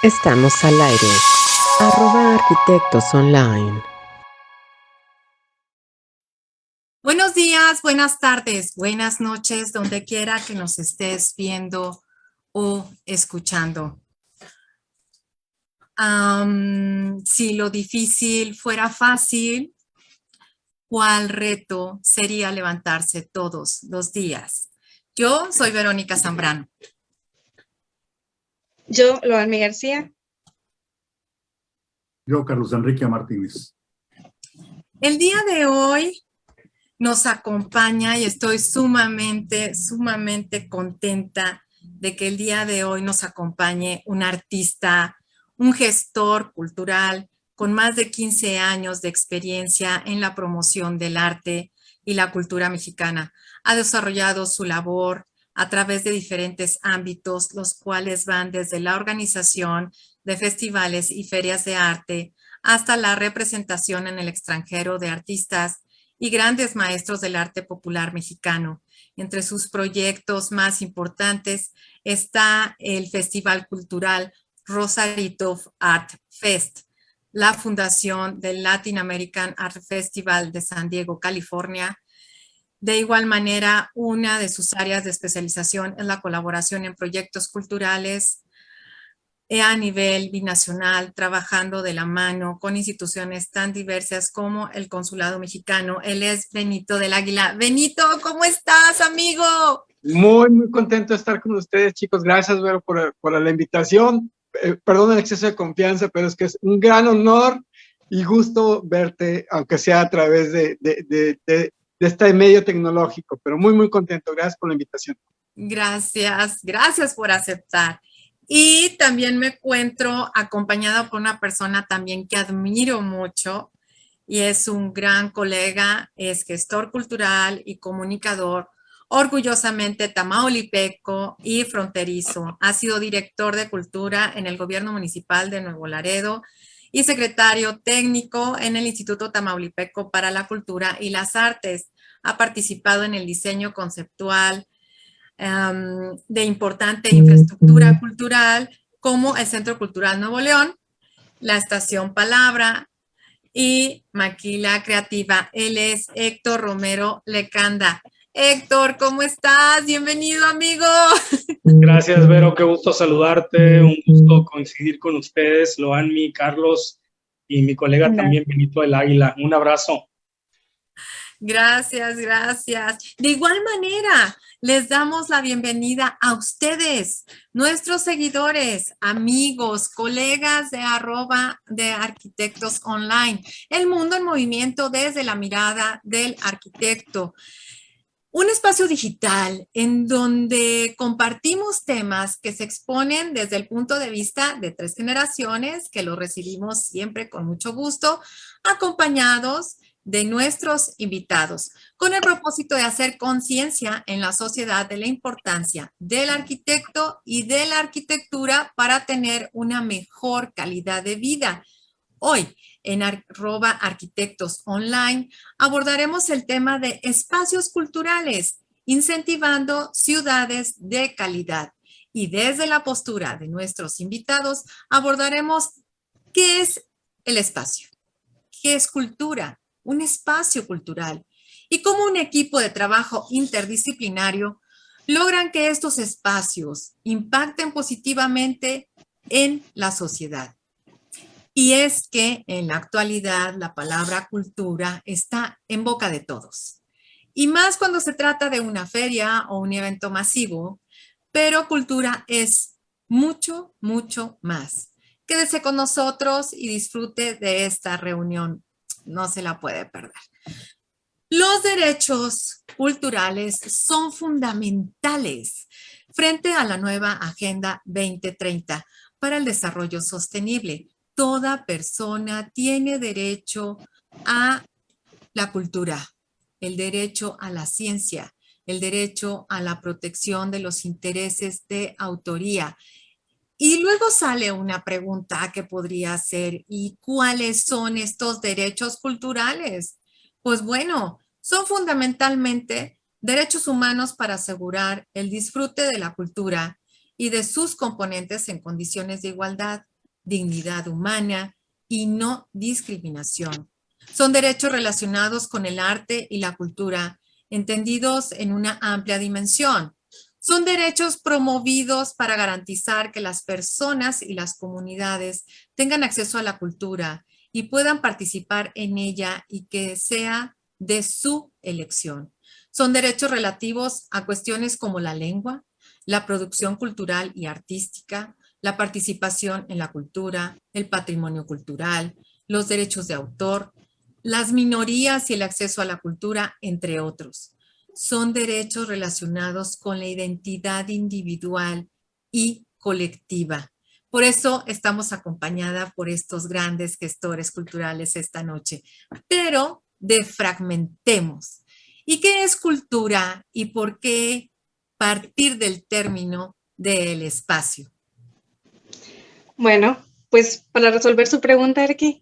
Estamos al aire. @arquitectos online. Buenos días, buenas tardes, buenas noches, donde quiera que nos estés viendo o escuchando. Si lo difícil fuera fácil, ¿cuál reto sería levantarse todos los días? Yo soy Verónica Zambrano. Yo, Loalmi García. Yo, Carlos Enrique Martínez. El día de hoy nos acompaña y estoy sumamente contenta de que el día de hoy nos acompañe un artista, un gestor cultural con más de 15 años de experiencia en la promoción del arte y la cultura mexicana. Ha desarrollado su labor a través de diferentes ámbitos, los cuales van desde la organización de festivales y ferias de arte hasta la representación en el extranjero de artistas y grandes maestros del arte popular mexicano. Entre sus proyectos más importantes está el Festival Cultural Rosarito Art Fest, la fundación del Latin American Art Festival de San Diego, California. De igual manera, una de sus áreas de especialización es la colaboración en proyectos culturales a nivel binacional, trabajando de la mano con instituciones tan diversas como el Consulado Mexicano. Él es Benito del Águila. Benito, ¿cómo estás, amigo? Muy contento de estar con ustedes, chicos. Gracias, Vero, por la invitación. Perdón el exceso de confianza, pero es que es un gran honor y gusto verte, aunque sea a través de este medio tecnológico, pero muy contento. Gracias por la invitación. Gracias por aceptar. Y también me encuentro acompañada por una persona también que admiro mucho y es un gran colega, es gestor cultural y comunicador, orgullosamente tamaulipeco y fronterizo. Ha sido director de cultura en el gobierno municipal de Nuevo Laredo y secretario técnico en el Instituto Tamaulipeco para la Cultura y las Artes. Ha participado en el diseño conceptual de importante infraestructura cultural como el Centro Cultural Nuevo León, la Estación Palabra y Maquila Creativa. Él es Héctor Romero Lecanda. Héctor, ¿cómo estás? Bienvenido, amigo. Gracias, Vero, qué gusto saludarte, un gusto coincidir con ustedes, Loanmi, Carlos y mi colega también, Benito del Águila. Un abrazo. Gracias. De igual manera, les damos la bienvenida a ustedes, nuestros seguidores, amigos, colegas de Arquitectos Online, el mundo en movimiento desde la mirada del arquitecto. Un espacio digital en donde compartimos temas que se exponen desde el punto de vista de 3 generaciones, que lo recibimos siempre con mucho gusto, acompañados de nuestros invitados, con el propósito de hacer conciencia en la sociedad de la importancia del arquitecto y de la arquitectura para tener una mejor calidad de vida. Hoy, en @arquitectos online, abordaremos el tema de espacios culturales, incentivando ciudades de calidad. Y desde la postura de nuestros invitados, abordaremos qué es el espacio, qué es cultura, un espacio cultural, y cómo un equipo de trabajo interdisciplinario logran que estos espacios impacten positivamente en la sociedad. Y es que en la actualidad la palabra cultura está en boca de todos. Y más cuando se trata de una feria o un evento masivo, pero cultura es mucho más. Quédese con nosotros y disfrute de esta reunión. No se la puede perder. Los derechos culturales son fundamentales frente a la nueva Agenda 2030 para el desarrollo sostenible. Toda persona tiene derecho a la cultura, el derecho a la ciencia, el derecho a la protección de los intereses de autoría. Y luego sale una pregunta que podría ser, ¿y cuáles son estos derechos culturales? Pues bueno, son fundamentalmente derechos humanos para asegurar el disfrute de la cultura y de sus componentes en condiciones de igualdad, dignidad humana y no discriminación. Son derechos relacionados con el arte y la cultura, entendidos en una amplia dimensión. Son derechos promovidos para garantizar que las personas y las comunidades tengan acceso a la cultura y puedan participar en ella y que sea de su elección. Son derechos relativos a cuestiones como la lengua, la producción cultural y artística, la participación en la cultura, el patrimonio cultural, los derechos de autor, las minorías y el acceso a la cultura, entre otros. Son derechos relacionados con la identidad individual y colectiva. Por eso estamos acompañada por estos grandes gestores culturales esta noche. Pero defragmentemos. ¿Y qué es cultura y por qué partir del término del espacio? Bueno, pues para resolver su pregunta, Arqui,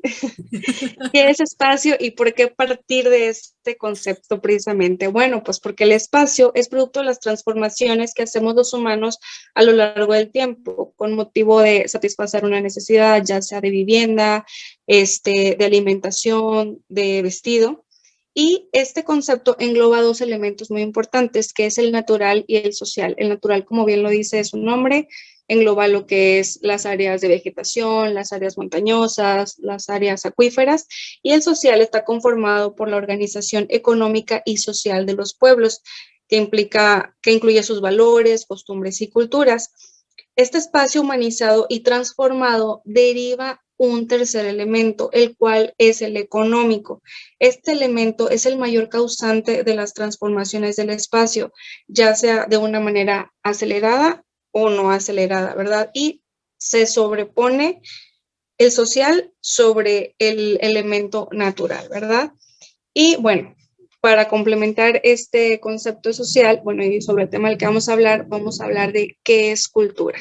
¿qué es espacio y por qué partir de este concepto precisamente? Bueno, pues porque el espacio es producto de las transformaciones que hacemos los humanos a lo largo del tiempo, con motivo de satisfacer una necesidad, ya sea de vivienda, de alimentación, de vestido. Y este concepto engloba dos elementos muy importantes, que es el natural y el social. El natural, como bien lo dice su nombre, engloba lo que es las áreas de vegetación, las áreas montañosas, las áreas acuíferas, y el social está conformado por la organización económica y social de los pueblos, que incluye sus valores, costumbres y culturas. Este espacio humanizado y transformado deriva un tercer elemento, el cual es el económico. Este elemento es el mayor causante de las transformaciones del espacio, ya sea de una manera acelerada o no acelerada, ¿verdad? Y se sobrepone el social sobre el elemento natural, ¿verdad? Y bueno, para complementar este concepto social, bueno, y sobre el tema del que vamos a hablar de qué es cultura.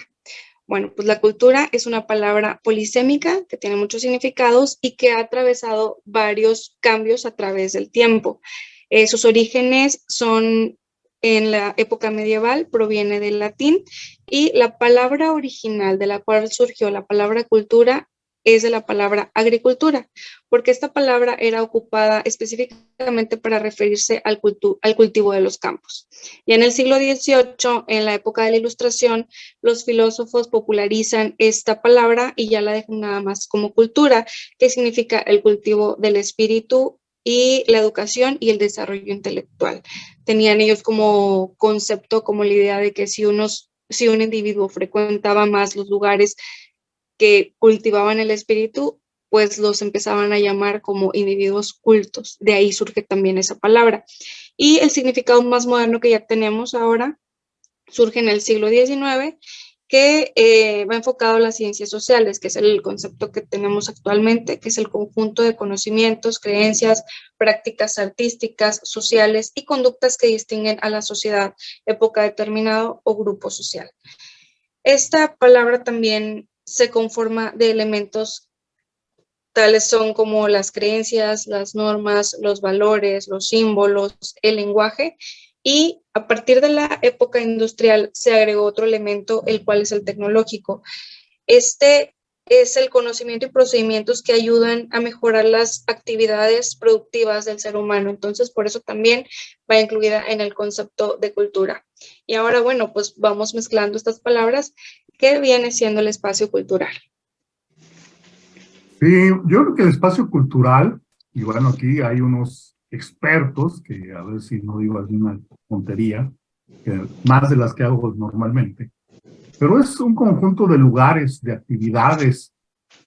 Bueno, pues la cultura es una palabra polisémica que tiene muchos significados y que ha atravesado varios cambios a través del tiempo. Sus orígenes son en la época medieval, proviene del latín, y la palabra original de la cual surgió la palabra cultura es de la palabra agricultura, porque esta palabra era ocupada específicamente para referirse al cultivo de los campos. Y en el siglo XVIII, en la época de la Ilustración, los filósofos popularizan esta palabra y ya la dejan nada más como cultura, que significa el cultivo del espíritu y la educación y el desarrollo intelectual. Tenían ellos como concepto, como la idea de que si un individuo frecuentaba más los lugares que cultivaban el espíritu, pues los empezaban a llamar como individuos cultos. De ahí surge también esa palabra. Y el significado más moderno que ya tenemos ahora surge en el siglo XIX, que va enfocado a las ciencias sociales, que es el concepto que tenemos actualmente, que es el conjunto de conocimientos, creencias, prácticas artísticas, sociales y conductas que distinguen a la sociedad, época determinada o grupo social. Esta palabra también se conforma de elementos tales son como las creencias, las normas, los valores, los símbolos, el lenguaje, y a partir de la época industrial se agregó otro elemento, el cual es el tecnológico. Este es el conocimiento y procedimientos que ayudan a mejorar las actividades productivas del ser humano. Entonces, por eso también va incluida en el concepto de cultura. Y ahora, bueno, pues vamos mezclando estas palabras. ¿Qué viene siendo el espacio cultural? Sí, yo creo que el espacio cultural, y bueno, aquí hay unos expertos, que a ver si no digo alguna tontería, que más de las que hago normalmente, pero es un conjunto de lugares, de actividades,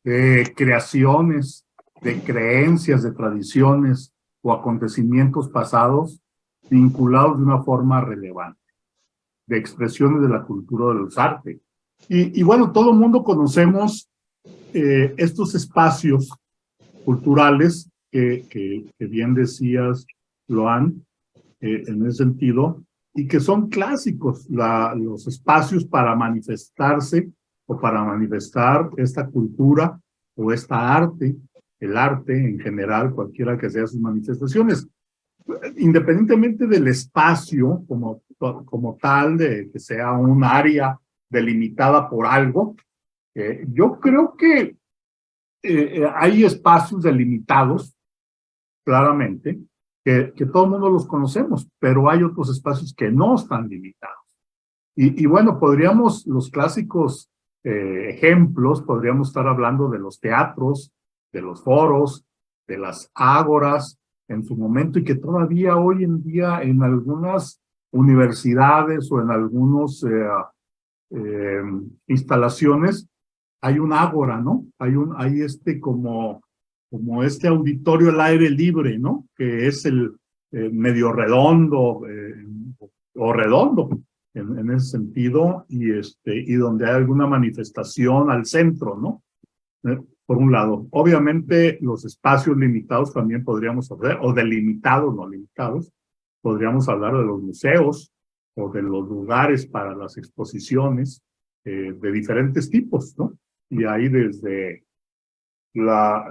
de creaciones, de creencias, de tradiciones o acontecimientos pasados vinculados de una forma relevante, de expresiones de la cultura de los artes. Y bueno, todo el mundo conocemos estos espacios culturales que bien decías, Loan, en ese sentido, y que son clásicos, los espacios para manifestarse o para manifestar esta cultura o esta arte, el arte en general, cualquiera que sea sus manifestaciones, independientemente del espacio como tal, de que sea un área delimitada por algo, Yo creo que hay espacios delimitados, claramente, que todo el mundo los conocemos, pero hay otros espacios que no están limitados. Y bueno, podríamos, los clásicos ejemplos, podríamos estar hablando de los teatros, de los foros, de las ágoras en su momento, y que todavía hoy en día en algunas universidades o en algunas instalaciones hay un ágora, ¿no? Hay como este auditorio al aire libre, ¿no? Que es el medio redondo o redondo en ese sentido, y donde hay alguna manifestación al centro, ¿no? Por un lado. Obviamente los espacios limitados también podríamos hablar, o delimitados, no limitados, podríamos hablar de los museos o de los lugares para las exposiciones de diferentes tipos, ¿no? Y ahí desde la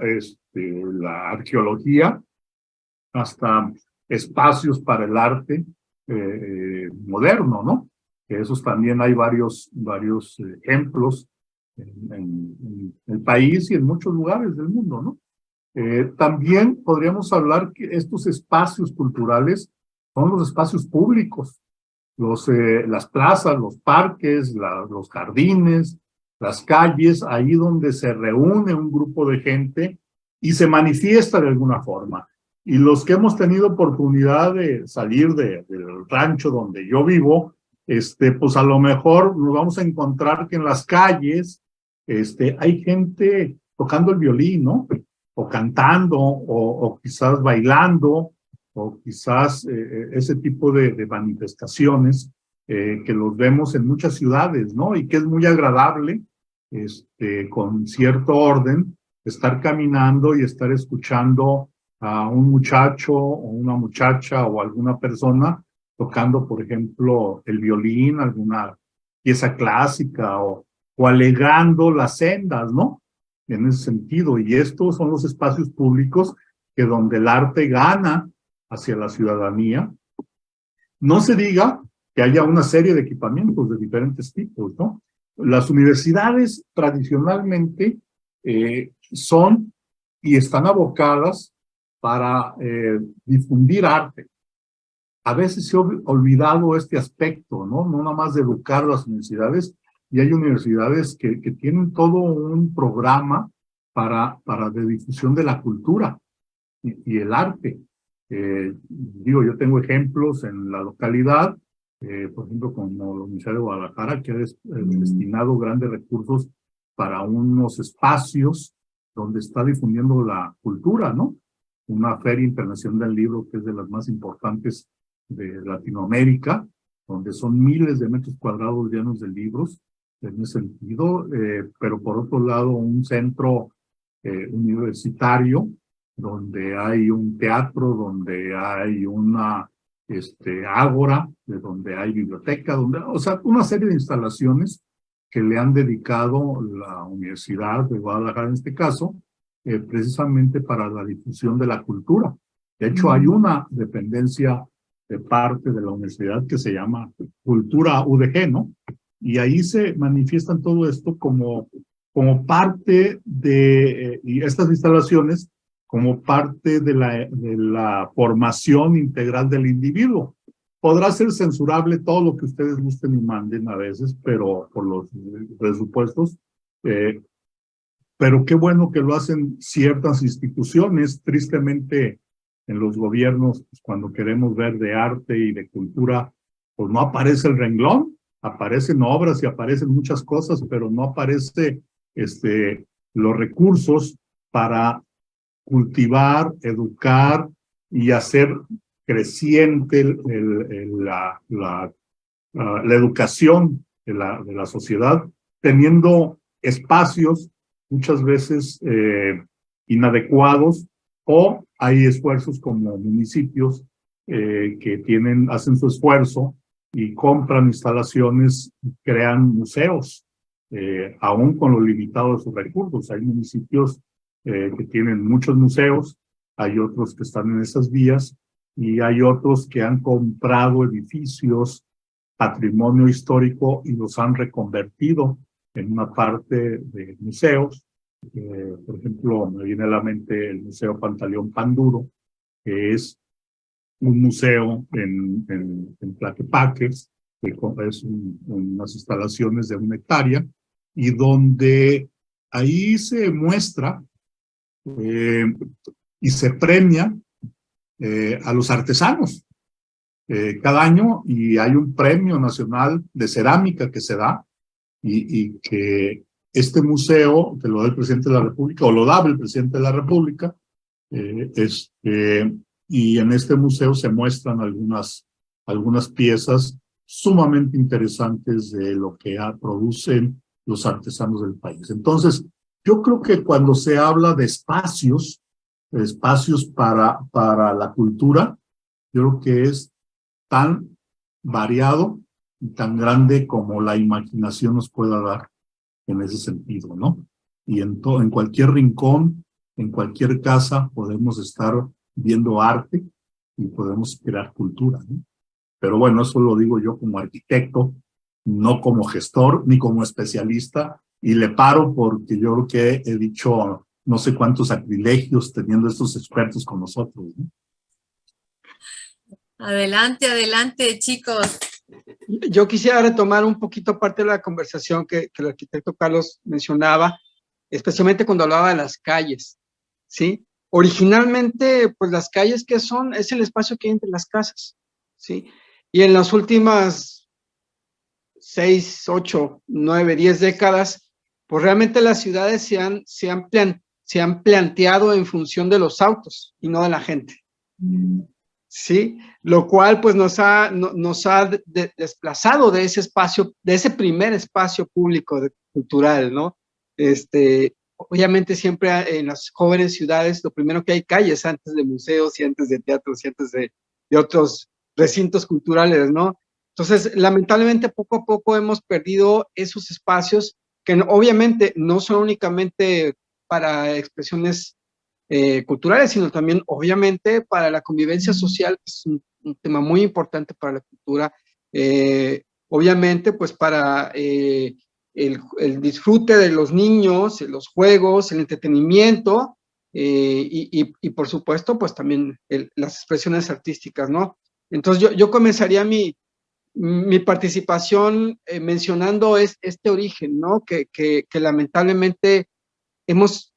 arqueología hasta espacios para el arte moderno, ¿no? Que esos también hay varios ejemplos en el país y en muchos lugares del mundo, ¿no? También podríamos hablar que estos espacios culturales son los espacios públicos, las plazas, los parques, los jardines, las calles, ahí donde se reúne un grupo de gente y se manifiesta de alguna forma. Y los que hemos tenido oportunidad de salir del rancho donde yo vivo, pues a lo mejor nos vamos a encontrar que en las calles hay gente tocando el violín, ¿no? O cantando, o quizás bailando, o quizás ese tipo de manifestaciones que los vemos en muchas ciudades, ¿no? Y que es muy agradable, con cierto orden, estar caminando y estar escuchando a un muchacho o una muchacha o alguna persona tocando, por ejemplo, el violín, alguna pieza clásica o alegrando las sendas, ¿no? En ese sentido. Y estos son los espacios públicos que donde el arte gana hacia la ciudadanía. No se diga que haya una serie de equipamientos de diferentes tipos, ¿no? Las universidades tradicionalmente son y están abocadas para difundir arte. A veces se ha olvidado este aspecto, ¿no? No nada más de educar a las universidades, y hay universidades que tienen todo un programa de difusión de la cultura y el arte. Digo, yo tengo ejemplos en la localidad, por ejemplo, como la Universidad de Guadalajara, que ha destinado grandes recursos para unos espacios donde está difundiendo la cultura, ¿no? Una feria internacional del libro que es de las más importantes de Latinoamérica, donde son miles de metros cuadrados llenos de libros, en ese sentido, pero por otro lado un centro universitario, donde hay un teatro, donde hay una ágora, donde hay biblioteca, o sea, una serie de instalaciones que le han dedicado la Universidad de Guadalajara en este caso, precisamente para la difusión de la cultura. De hecho, hay una dependencia de parte de la universidad que se llama Cultura UDG, ¿no? Y ahí se manifiestan todo esto como parte de, y estas instalaciones, como parte de la formación integral del individuo. Podrá ser censurable todo lo que ustedes gusten y manden a veces, pero por los presupuestos, pero qué bueno que lo hacen ciertas instituciones. Tristemente, en los gobiernos, pues, cuando queremos ver de arte y de cultura, pues no aparece el renglón, aparecen obras y aparecen muchas cosas, pero no aparece los recursos para cultivar, educar y hacer creciente la educación de la sociedad, teniendo espacios muchas veces inadecuados, o hay esfuerzos como municipios que hacen su esfuerzo y compran instalaciones, crean museos, aún con lo limitado de sus recursos. Hay municipios que tienen muchos museos, hay otros que están en esas vías, y hay otros que han comprado edificios, patrimonio histórico, y los han reconvertido en una parte de museos. Por ejemplo, me viene a la mente el Museo Pantaleón Panduro, que es un museo en Tlaquepaque, que es unas instalaciones de 1 hectárea, y donde ahí se muestra y se premia a los artesanos cada año, y hay un premio nacional de cerámica que se da, y que este museo, que lo da el presidente de la República, o lo daba el presidente de la República, y en este museo se muestran algunas piezas sumamente interesantes de lo que producen los artesanos del país. Entonces, yo creo que cuando se habla de espacios para la cultura, yo creo que es tan variado y tan grande como la imaginación nos pueda dar en ese sentido, ¿no? Y en cualquier rincón, en cualquier casa, podemos estar viendo arte y podemos crear cultura, ¿no? Pero bueno, eso lo digo yo como arquitecto, no como gestor ni como especialista, y le paro porque yo creo que he dicho no sé cuántos sacrilegios teniendo estos expertos con nosotros, ¿no? Adelante, adelante, chicos. Yo quisiera retomar un poquito parte de la conversación que el arquitecto Carlos mencionaba, especialmente cuando hablaba de las calles, ¿sí? Originalmente, pues las calles, ¿qué son? Es el espacio que hay entre las casas, ¿sí? Y en las últimas 6, 8, 9, 10 décadas, pues realmente las ciudades se han planteado en función de los autos y no de la gente. Sí, lo cual pues nos ha desplazado de ese espacio, de ese primer espacio público cultural, ¿no? Obviamente siempre en las jóvenes ciudades lo primero que hay calles antes de museos y antes de teatros y antes de otros recintos culturales, ¿no? Entonces, lamentablemente poco a poco hemos perdido esos espacios que obviamente no son únicamente para expresiones culturales, sino también, obviamente, para la convivencia social, que es un tema muy importante para la cultura, obviamente, pues para el disfrute de los niños, los juegos, el entretenimiento, y por supuesto, pues también las expresiones artísticas, ¿no? Entonces, yo comenzaría mi participación mencionando este origen, ¿no? Que lamentablemente hemos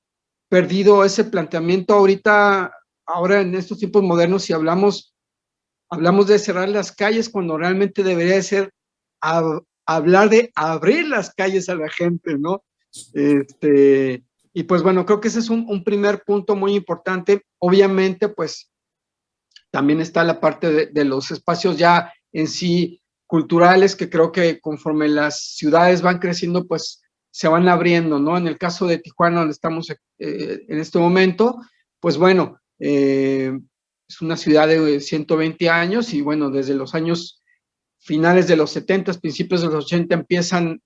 perdido ese planteamiento ahora en estos tiempos modernos, si hablamos de cerrar las calles cuando realmente debería ser hablar de abrir las calles a la gente, ¿no? Y pues bueno, creo que ese es un primer punto muy importante. Obviamente, pues también está la parte de los espacios ya en sí culturales, que creo que conforme las ciudades van creciendo, pues se van abriendo, ¿no? En el caso de Tijuana, donde estamos en este momento, pues bueno, es una ciudad de 120 años y bueno, desde los años finales de los 70, principios de los 80 empiezan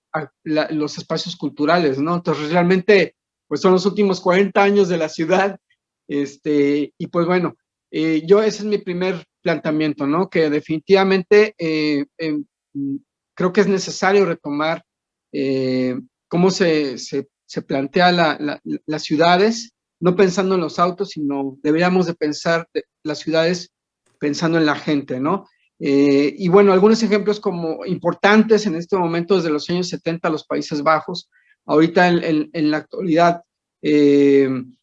los espacios culturales, ¿no? Entonces realmente, pues son los últimos 40 años de la ciudad, y pues bueno, ese es mi primer planteamiento, ¿no? Que definitivamente creo que es necesario retomar cómo se plantea las ciudades, no pensando en los autos, sino deberíamos de pensar las ciudades pensando en la gente, ¿no? Y bueno, algunos ejemplos como importantes en este momento, desde los años 70, los Países Bajos, ahorita en la actualidad, en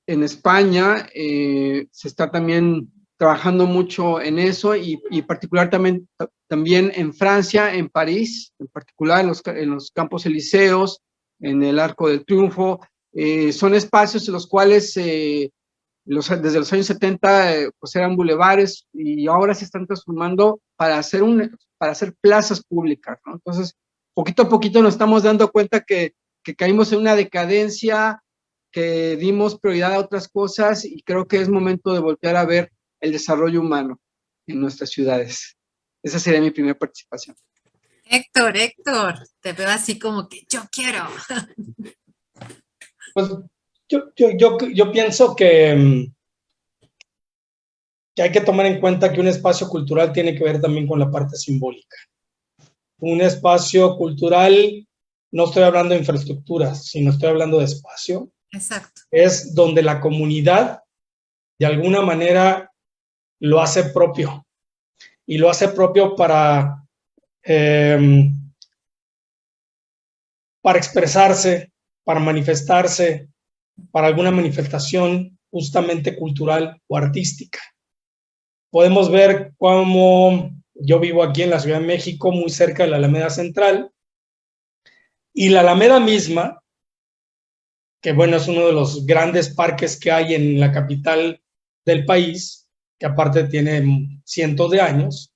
España se está también trabajando mucho en eso y particular también en Francia, en París, en particular en los Campos Elíseos, en el Arco del Triunfo. Son espacios en los cuales desde los años 70 pues eran bulevares y ahora se están transformando para hacer plazas públicas, ¿no? Entonces, poquito a poquito nos estamos dando cuenta que caímos en una decadencia, que dimos prioridad a otras cosas y creo que es momento de voltear a ver el desarrollo humano en nuestras ciudades. Esa sería mi primera participación. Héctor, te veo así como que yo quiero. Pues yo pienso que hay que tomar en cuenta que un espacio cultural tiene que ver también con la parte simbólica. Un espacio cultural no estoy hablando de infraestructura, sino estoy hablando de espacio. Exacto. Es donde la comunidad, de alguna manera, lo hace propio. Y lo hace propio para expresarse, para manifestarse, para alguna manifestación justamente cultural o artística. Podemos ver cómo yo vivo aquí en la Ciudad de México, muy cerca de la Alameda Central, y la Alameda misma, que bueno, es uno de los grandes parques que hay en la capital del país, que aparte tiene cientos de años,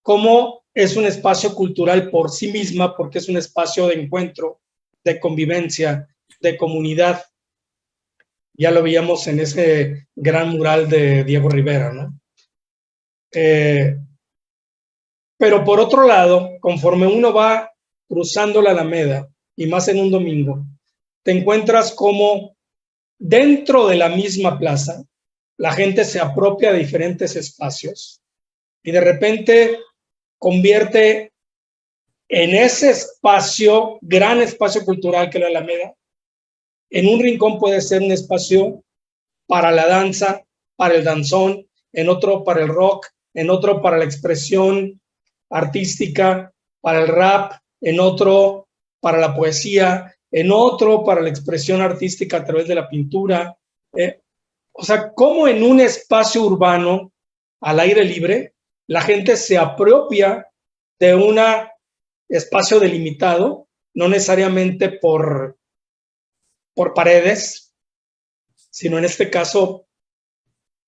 como es un espacio cultural por sí misma, porque es un espacio de encuentro, de convivencia, de comunidad. Ya lo veíamos en ese gran mural de Diego Rivera, ¿no? Pero por otro lado, conforme uno va cruzando la Alameda, y más en un domingo, te encuentras como dentro de la misma plaza, la gente se apropia de diferentes espacios y de repente convierte en ese espacio, gran espacio cultural que es la Alameda, en un rincón puede ser un espacio para la danza, para el danzón, en otro para el rock, en otro para la expresión artística, para el rap, en otro para la poesía, en otro para la expresión artística a través de la pintura. O sea, cómo en un espacio urbano al aire libre, la gente se apropia de un espacio delimitado, no necesariamente por paredes, sino en este caso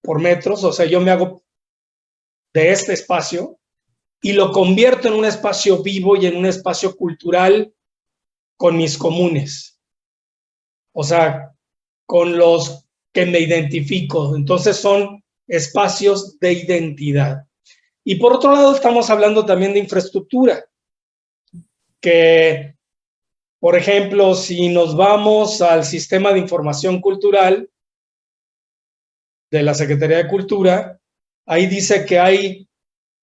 por metros. O sea, yo me hago de este espacio y lo convierto en un espacio vivo y en un espacio cultural con mis comunes. O sea, con los que me identifico. Entonces son espacios de identidad. Y por otro lado, estamos hablando también de infraestructura, que, por ejemplo, si nos vamos al sistema de información cultural de la Secretaría de Cultura, ahí dice que hay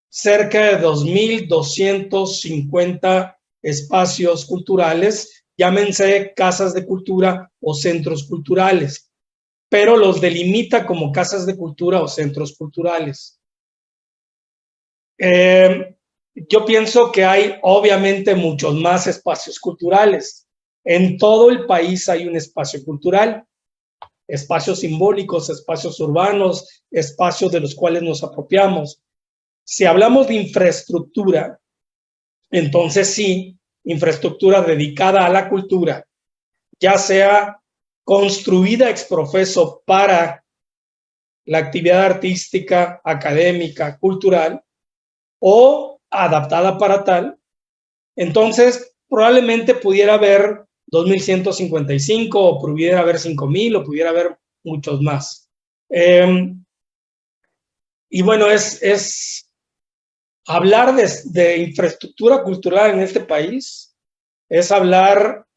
cerca de 2,250 espacios culturales, llámense casas de cultura o centros culturales, pero los delimita como casas de cultura o centros culturales. Yo pienso que hay obviamente muchos más espacios culturales. En todo el país hay un espacio cultural, espacios simbólicos, espacios urbanos, espacios de los cuales nos apropiamos. Si hablamos de infraestructura, entonces sí, infraestructura dedicada a la cultura, ya sea construida ex profeso para la actividad artística, académica, cultural, o adaptada para tal, entonces probablemente pudiera haber 2,155 o pudiera haber 5,000 o pudiera haber muchos más. Y bueno, es hablar de infraestructura cultural en este país, es hablar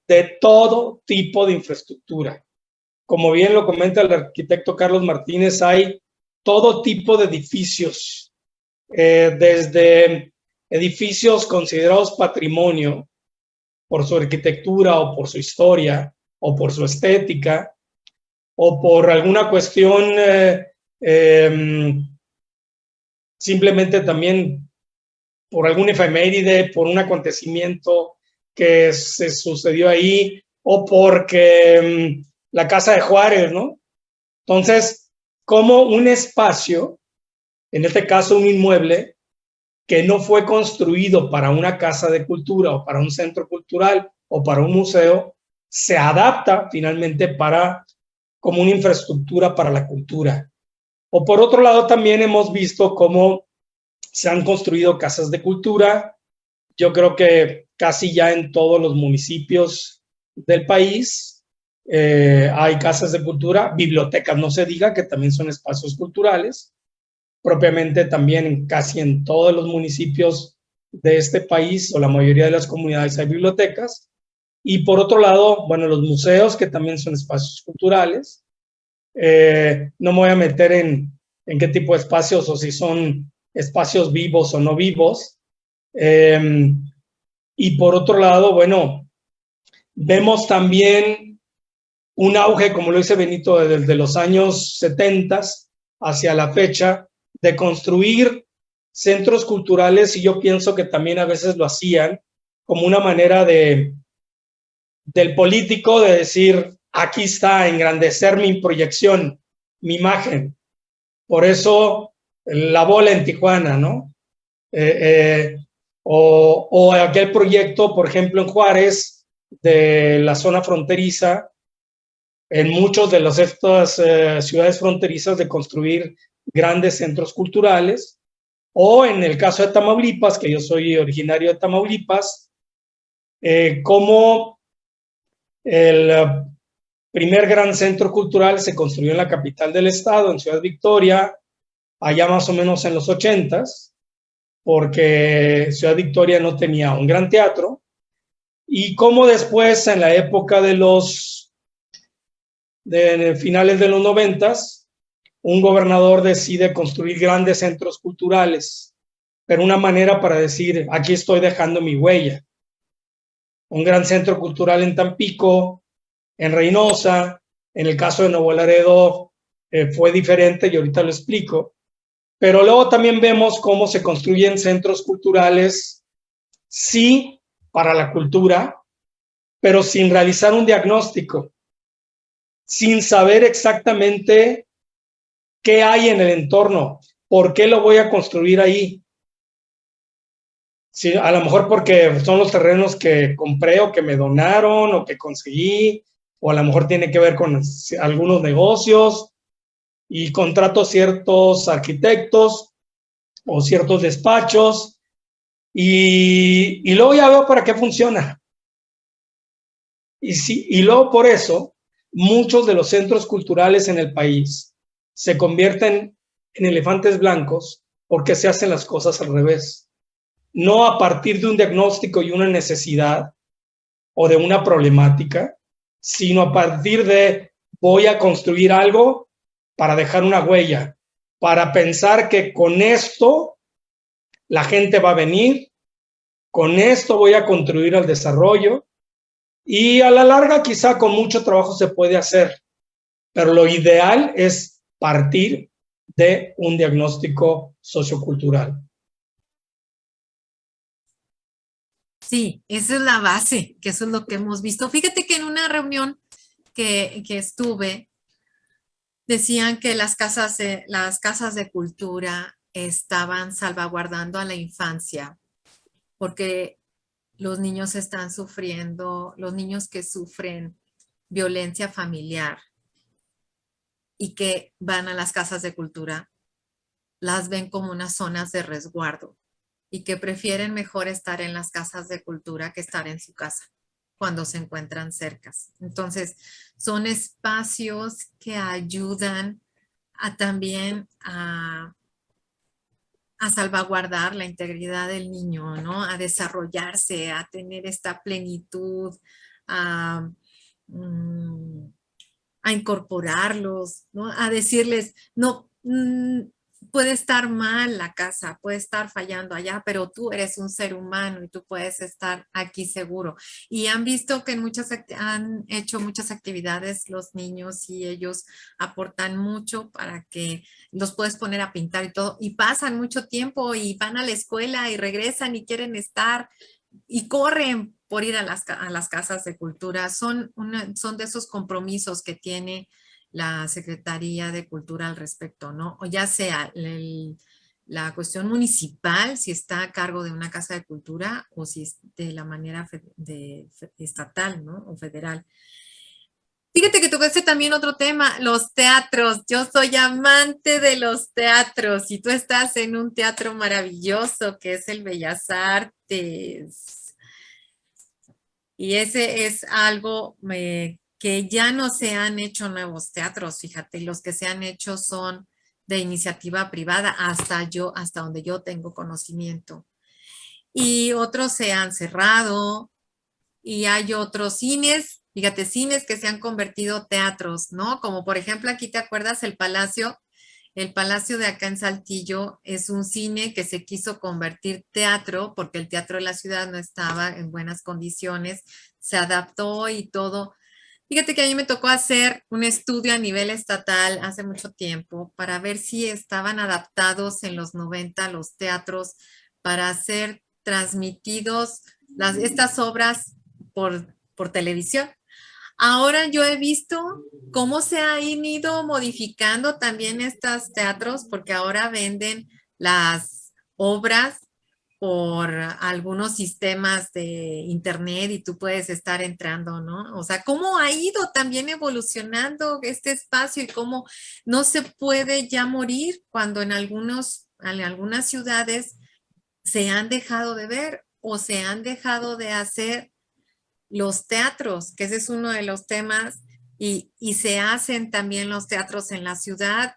de todo tipo de infraestructura. Como bien lo comenta el arquitecto Carlos Martínez, hay todo tipo de edificios, desde edificios considerados patrimonio por su arquitectura o por su historia o por su estética o por alguna cuestión simplemente también por algún efeméride, por un acontecimiento que se sucedió ahí o porque la casa de Juárez, ¿no? Entonces, como un espacio, en este caso un inmueble, que no fue construido para una casa de cultura o para un centro cultural o para un museo, se adapta finalmente como una infraestructura para la cultura. O por otro lado, también hemos visto cómo se han construido casas de cultura. Yo creo que casi ya en todos los municipios del país hay casas de cultura, bibliotecas, no se diga, que también son espacios culturales. Propiamente también casi en todos los municipios de este país o la mayoría de las comunidades hay bibliotecas. Y por otro lado, bueno, los museos, que también son espacios culturales. No me voy a meter en qué tipo de espacios o si son espacios vivos o no vivos. Y por otro lado, bueno, Vemos también un auge, como lo dice Benito, desde los años 70 hacia la fecha, de construir centros culturales, y yo pienso que también a veces lo hacían como una manera del político de decir, aquí está, engrandecer mi proyección, mi imagen. Por eso la bola en Tijuana, ¿no? O aquel proyecto, por ejemplo, en Juárez, de la zona fronteriza, en muchos de estas ciudades fronterizas, de construir grandes centros culturales, o en el caso de Tamaulipas, que yo soy originario de Tamaulipas, como el primer gran centro cultural se construyó en la capital del estado, en Ciudad Victoria, allá más o menos en los 80s, porque Ciudad Victoria no tenía un gran teatro, y como después, en la época de finales de los 90s, un gobernador decide construir grandes centros culturales, pero una manera para decir, aquí estoy dejando mi huella. Un gran centro cultural en Tampico, en Reynosa, en el caso de Nuevo Laredo fue diferente y ahorita lo explico. Pero luego también vemos cómo se construyen centros culturales, sí, para la cultura, pero sin realizar un diagnóstico, sin saber exactamente qué hay en el entorno, por qué lo voy a construir ahí. Sí, a lo mejor porque son los terrenos que compré o que me donaron o que conseguí, o a lo mejor tiene que ver con algunos negocios y contrato ciertos arquitectos o ciertos despachos y luego ya veo para qué funciona. Y luego por eso muchos de los centros culturales en el país se convierten en elefantes blancos porque se hacen las cosas al revés. No a partir de un diagnóstico y una necesidad o de una problemática, sino a partir de voy a construir algo para dejar una huella, para pensar que con esto la gente va a venir, con esto voy a contribuir al desarrollo y a la larga quizá con mucho trabajo se puede hacer, pero lo ideal es partir de un diagnóstico sociocultural. Sí, esa es la base, que eso es lo que hemos visto. Fíjate que en una reunión que estuve, decían que las casas de cultura estaban salvaguardando a la infancia porque los niños están sufriendo, los niños que sufren violencia familiar y que van a las casas de cultura, las ven como unas zonas de resguardo y que prefieren mejor estar en las casas de cultura que estar en su casa cuando se encuentran cercas. Entonces, son espacios que ayudan también a salvaguardar la integridad del niño, ¿no? A desarrollarse, a tener esta plenitud, a, a incorporarlos, ¿no? A decirles, no, puede estar mal la casa, puede estar fallando allá, pero tú eres un ser humano y tú puedes estar aquí seguro. Y han visto que han hecho muchas actividades los niños y ellos aportan mucho para que los puedes poner a pintar y todo. Y pasan mucho tiempo y van a la escuela y regresan y quieren estar y corren por ir a las casas de cultura. Son de esos compromisos que tiene la Secretaría de Cultura al respecto, ¿no? O ya sea la cuestión municipal, si está a cargo de una casa de cultura o si es de la manera estatal, ¿no? O federal. Fíjate que tocaste también otro tema, los teatros. Yo soy amante de los teatros y tú estás en un teatro maravilloso que es el Bellas Artes. Y ese es algo que ya no se han hecho nuevos teatros, fíjate, los que se han hecho son de iniciativa privada hasta donde yo tengo conocimiento. Y otros se han cerrado y hay otros cines, fíjate, cines que se han convertido teatros, ¿no? Como por ejemplo aquí te acuerdas el Palacio El Palacio de acá en Saltillo es un cine que se quiso convertir teatro porque el teatro de la ciudad no estaba en buenas condiciones, se adaptó y todo. Fíjate que a mí me tocó hacer un estudio a nivel estatal hace mucho tiempo para ver si estaban adaptados en los 90 los teatros para ser transmitidos estas obras por televisión. Ahora yo he visto cómo se han ido modificando también estos teatros porque ahora venden las obras por algunos sistemas de internet y tú puedes estar entrando, ¿no? O sea, cómo ha ido también evolucionando este espacio y cómo no se puede ya morir cuando en algunas ciudades se han dejado de ver o se han dejado de hacer los teatros, que ese es uno de los temas, y se hacen también los teatros en la ciudad,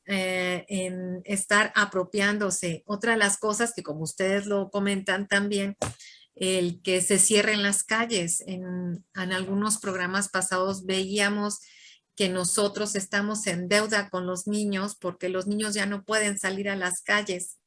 en estar apropiándose. Otra de las cosas que como ustedes lo comentan también, el que se cierren las calles. En algunos programas pasados veíamos que nosotros estamos en deuda con los niños porque los niños ya no pueden salir a las calles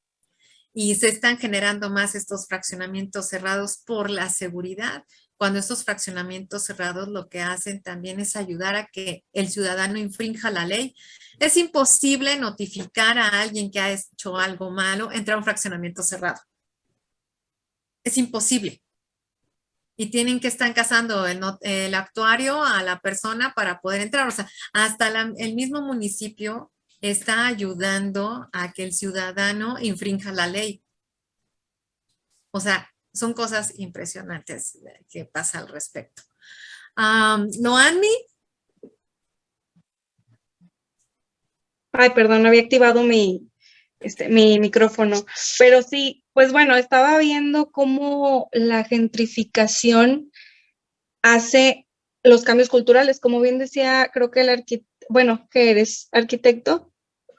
y se están generando más estos fraccionamientos cerrados por la seguridad, cuando estos fraccionamientos cerrados lo que hacen también es ayudar a que el ciudadano infrinja la ley. Es imposible notificar a alguien que ha hecho algo malo entrar a un fraccionamiento cerrado. Es imposible. Y tienen que estar casando el actuario a la persona para poder entrar. O sea, hasta el mismo municipio está ayudando a que el ciudadano infrinja la ley. O sea, son cosas impresionantes que pasa al respecto. Noanmi. Ay, perdón, no había activado mi micrófono. Pero sí, pues bueno, estaba viendo cómo la gentrificación hace los cambios culturales. Como bien decía, creo que bueno, que eres arquitecto,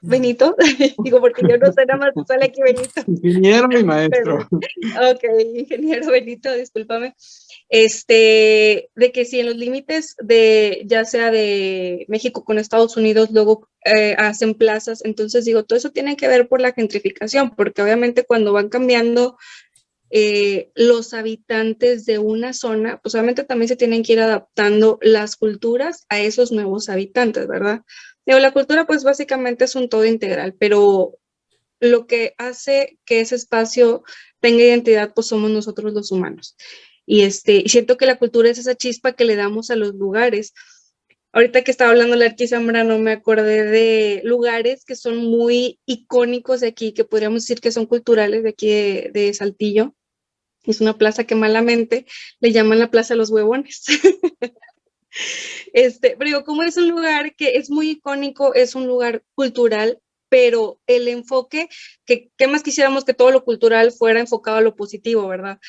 Benito, digo porque yo no sé, nada más sale aquí Benito. Ingeniero y maestro. Ok, ingeniero Benito, discúlpame. De que si en los límites ya sea de México con Estados Unidos, luego hacen plazas, entonces digo, todo eso tiene que ver por la gentrificación, porque obviamente cuando van cambiando los habitantes de una zona, pues obviamente también se tienen que ir adaptando las culturas a esos nuevos habitantes, ¿verdad? Digo, la cultura pues básicamente es un todo integral, pero lo que hace que ese espacio tenga identidad pues somos nosotros los humanos. Y siento que la cultura es esa chispa que le damos a los lugares. Ahorita que estaba hablando la Arqui Zambrano, me acordé de lugares que son muy icónicos de aquí, que podríamos decir que son culturales de aquí de Saltillo. Es una plaza que malamente le llaman la Plaza de los Huevones. Pero digo, como es un lugar que es muy icónico, es un lugar cultural, pero el enfoque, ¿qué más quisiéramos que todo lo cultural fuera enfocado a lo positivo, ¿verdad?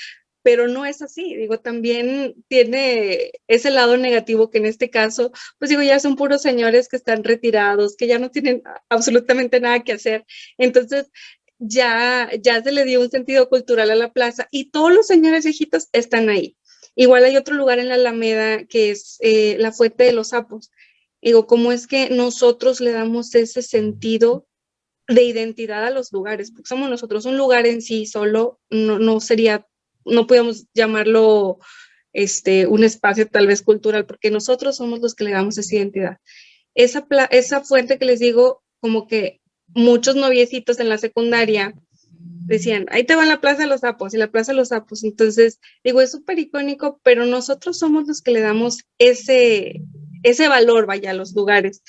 Pero no es así, digo, también tiene ese lado negativo que en este caso, pues digo, ya son puros señores que están retirados, que ya no tienen absolutamente nada que hacer, entonces ya se le dio un sentido cultural a la plaza y todos los señores viejitos están ahí. Igual hay otro lugar en la Alameda que es la Fuente de los Sapos. Digo, ¿cómo es que nosotros le damos ese sentido de identidad a los lugares? Porque somos nosotros, un lugar en sí solo no sería, no podemos llamarlo un espacio tal vez cultural, porque nosotros somos los que le damos esa identidad. Esa fuente que les digo, como que muchos noviecitos en la secundaria decían, ahí te va la Plaza de los Sapos y la Plaza de los Sapos. Entonces, digo, es súper icónico, pero nosotros somos los que le damos ese valor, vaya, a los lugares.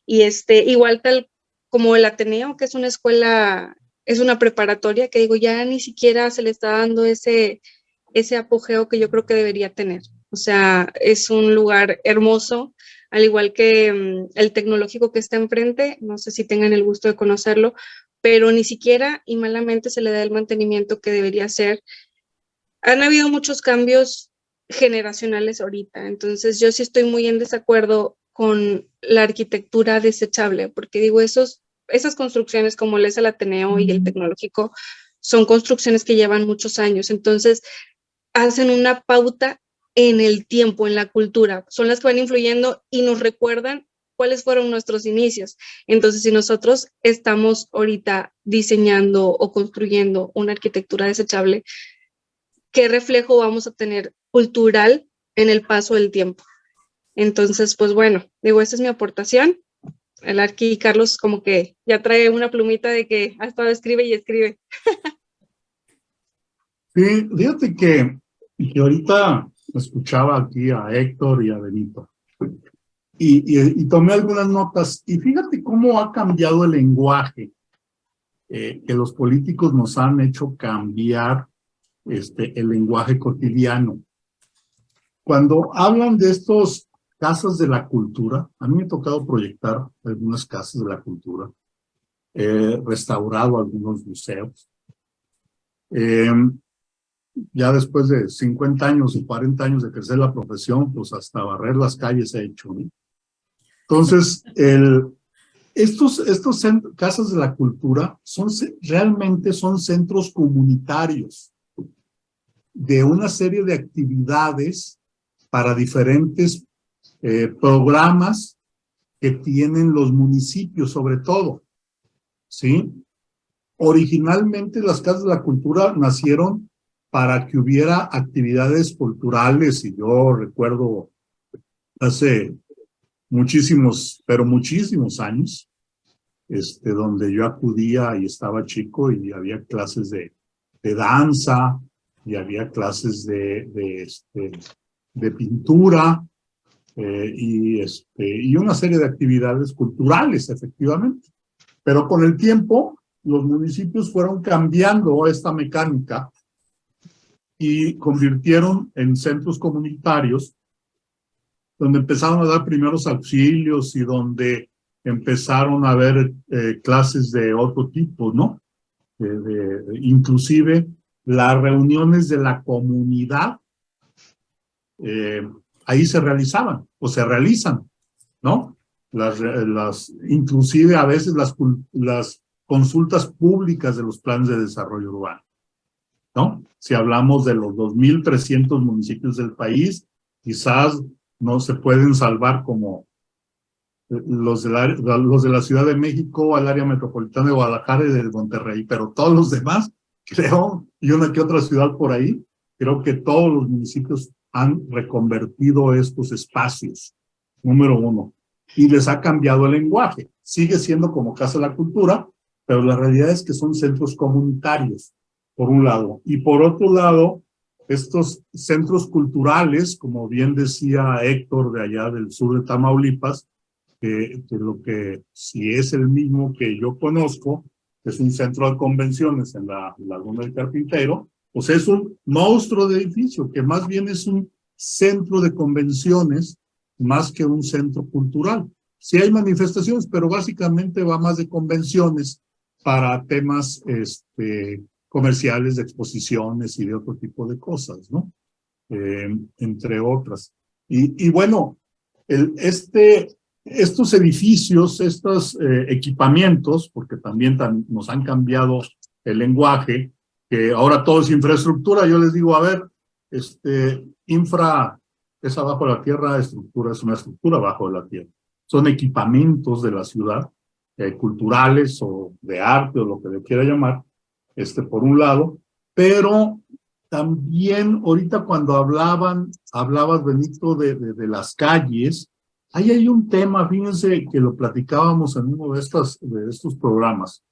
Y igual tal como el Ateneo, que es una escuela, es una preparatoria, que digo, ya ni siquiera se le está dando ese apogeo que yo creo que debería tener. O sea, es un lugar hermoso, al igual que el tecnológico que está enfrente, no sé si tengan el gusto de conocerlo, pero ni siquiera y malamente se le da el mantenimiento que debería ser. Han habido muchos cambios generacionales ahorita, entonces yo sí estoy muy en desacuerdo con la arquitectura desechable, porque digo, esas construcciones como el Ateneo y el tecnológico son construcciones que llevan muchos años, entonces hacen una pauta en el tiempo, en la cultura, son las que van influyendo y nos recuerdan cuáles fueron nuestros inicios. Entonces, si nosotros estamos ahorita diseñando o construyendo una arquitectura desechable, ¿qué reflejo vamos a tener cultural en el paso del tiempo? Entonces, pues bueno, digo, esta es mi aportación. El Arqui Carlos como que ya trae una plumita de que ha estado escribe y escribe. Sí, fíjate que ahorita escuchaba aquí a Héctor y a Benito y tomé algunas notas y fíjate cómo ha cambiado el lenguaje, que los políticos nos han hecho cambiar el lenguaje cotidiano. Cuando hablan de estos casas de la cultura, a mí me ha tocado proyectar algunas casas de la cultura, restaurado algunos museos. Ya después de 50 años y 40 años de ejercer la profesión, pues hasta barrer las calles he hecho, ¿no? Entonces, estos casas de la cultura realmente son centros comunitarios de una serie de actividades para diferentes programas que tienen los municipios, sobre todo, ¿sí? Originalmente las casas de la cultura nacieron para que hubiera actividades culturales, y yo recuerdo hace muchísimos, pero muchísimos años, donde yo acudía y estaba chico y había clases de danza, y había clases de pintura, y una serie de actividades culturales, efectivamente. Pero con el tiempo, los municipios fueron cambiando esta mecánica y convirtieron en centros comunitarios donde empezaron a dar primeros auxilios y donde empezaron a haber clases de otro tipo, ¿no? Inclusive las reuniones de la comunidad ahí se realizaban o se realizan, ¿no? Inclusive a veces las consultas públicas de los planes de desarrollo urbano, ¿no? Si hablamos de los 2.300 municipios del país, quizás no se pueden salvar como los de la Ciudad de México, al área metropolitana de Guadalajara y de Monterrey, pero todos los demás, creo, y una que otra ciudad por ahí, creo que todos los municipios han reconvertido estos espacios, número uno, y les ha cambiado el lenguaje. Sigue siendo como Casa de la Cultura, pero la realidad es que son centros comunitarios, por un lado. Y por otro lado, estos centros culturales, como bien decía Héctor de allá del sur de Tamaulipas, que lo que si es el mismo que yo conozco, es un centro de convenciones en la Laguna del Carpintero, pues es un monstruo de edificio, que más bien es un centro de convenciones más que un centro cultural. Sí hay manifestaciones, pero básicamente va más de convenciones para temas comerciales, de exposiciones y de otro tipo de cosas, ¿no? Entre otras. Y bueno, estos edificios, estos equipamientos, porque también nos han cambiado el lenguaje, que ahora todo es infraestructura, yo les digo, a ver, infra es abajo de la tierra, estructura es una estructura abajo de la tierra. Son equipamientos de la ciudad, culturales o de arte o lo que le quiera llamar, por un lado, pero también ahorita cuando hablabas, Benito, de las calles, ahí hay un tema, fíjense que lo platicábamos en uno de estos programas,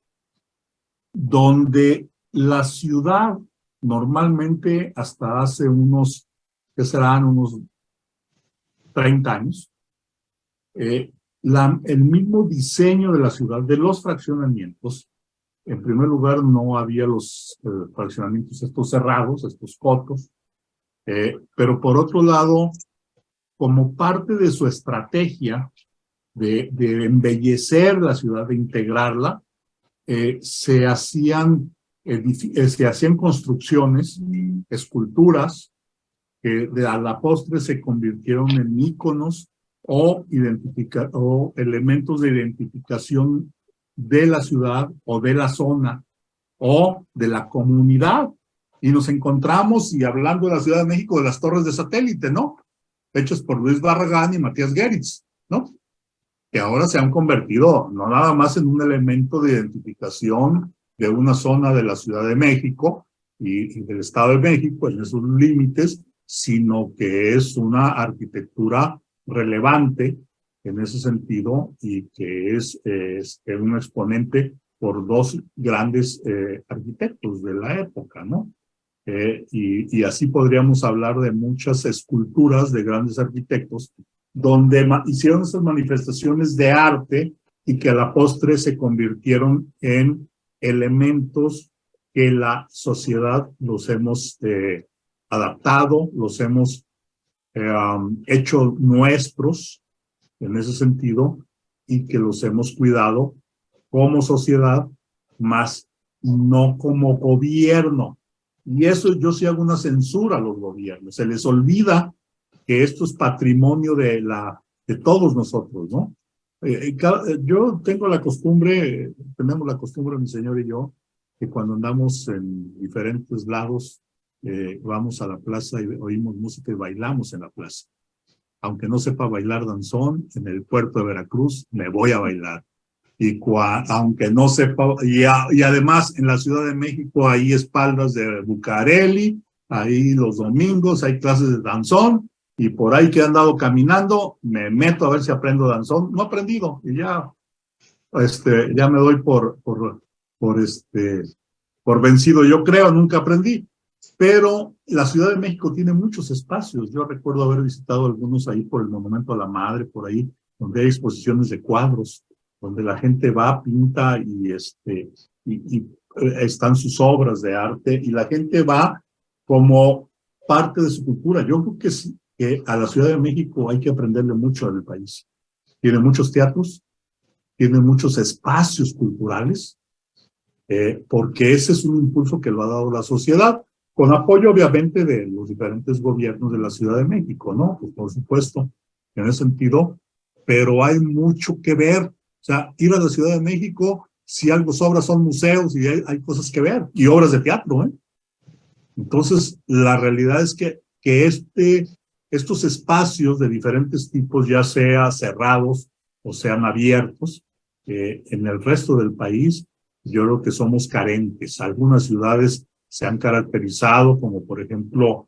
donde la ciudad normalmente hasta hace ¿qué serán? Unos 30 años, el mismo diseño de la ciudad, de los fraccionamientos, en primer lugar no había los fraccionamientos estos cerrados, estos cotos, pero por otro lado, como parte de su estrategia de embellecer la ciudad, de integrarla, se hacían construcciones, esculturas, que a la postre se convirtieron en íconos o elementos de identificación de la ciudad o de la zona o de la comunidad. Y nos encontramos, y hablando de la Ciudad de México, de las torres de satélite, ¿no? Hechas por Luis Barragán y Matías Geritz, ¿no? que ahora se han convertido no nada más en un elemento de identificación de una zona de la Ciudad de México y del Estado de México en esos límites, sino que es una arquitectura relevante en ese sentido y que es un exponente por dos grandes arquitectos de la época, ¿no? Y así podríamos hablar de muchas esculturas de grandes arquitectos donde hicieron esas manifestaciones de arte y que a la postre se convirtieron en elementos que la sociedad los hemos adaptado, los hemos hecho nuestros en ese sentido y que los hemos cuidado como sociedad, más no como gobierno. Y eso yo sí hago una censura a los gobiernos. Se les olvida que esto es patrimonio de todos nosotros, ¿no? Yo tengo la costumbre, tenemos la costumbre, mi señor y yo, que cuando andamos en diferentes lados, vamos a la plaza y oímos música y bailamos en la plaza. Aunque no sepa bailar danzón, en el puerto de Veracruz me voy a bailar. Aunque no sepa, y además en la Ciudad de México hay espaldas de Bucareli, ahí los domingos hay clases de danzón, y por ahí que he andado caminando, me meto a ver si aprendo danzón. No he aprendido, y ya me doy por vencido. Yo creo, nunca aprendí. Pero la Ciudad de México tiene muchos espacios. Yo recuerdo haber visitado algunos ahí por el Monumento a la Madre, por ahí, donde hay exposiciones de cuadros, donde la gente va, pinta y están sus obras de arte y la gente va como parte de su cultura. Yo creo que sí, que a la Ciudad de México hay que aprenderle mucho del país. Tiene muchos teatros, tiene muchos espacios culturales, porque ese es un impulso que lo ha dado la sociedad, con apoyo obviamente de los diferentes gobiernos de la Ciudad de México, ¿no? Pues por supuesto, en ese sentido, pero hay mucho que ver. O sea, ir a la Ciudad de México, si algo sobra son museos y hay cosas que ver, y obras de teatro, ¿eh? Entonces, la realidad es que estos espacios de diferentes tipos, ya sea cerrados o sean abiertos, en el resto del país, yo creo que somos carentes. Algunas ciudades se han caracterizado, como por ejemplo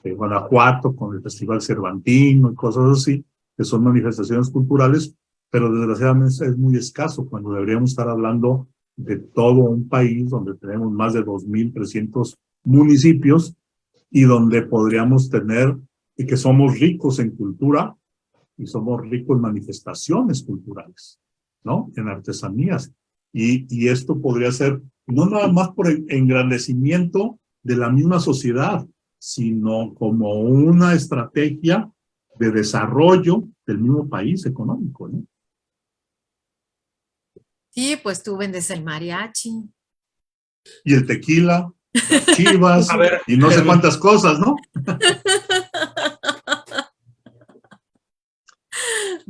Guanajuato, con el Festival Cervantino y cosas así, que son manifestaciones culturales, pero desgraciadamente es muy escaso cuando deberíamos estar hablando de todo un país donde tenemos más de 2.300 municipios y donde podríamos tener, y que somos ricos en cultura y somos ricos en manifestaciones culturales, ¿no? En artesanías. Y esto podría ser no nada más por el engrandecimiento de la misma sociedad, sino como una estrategia de desarrollo del mismo país económico, ¿no? Sí, pues tú vendes el mariachi. Y el tequila, las chivas, A ver, y no sé cuántas cosas, ¿no?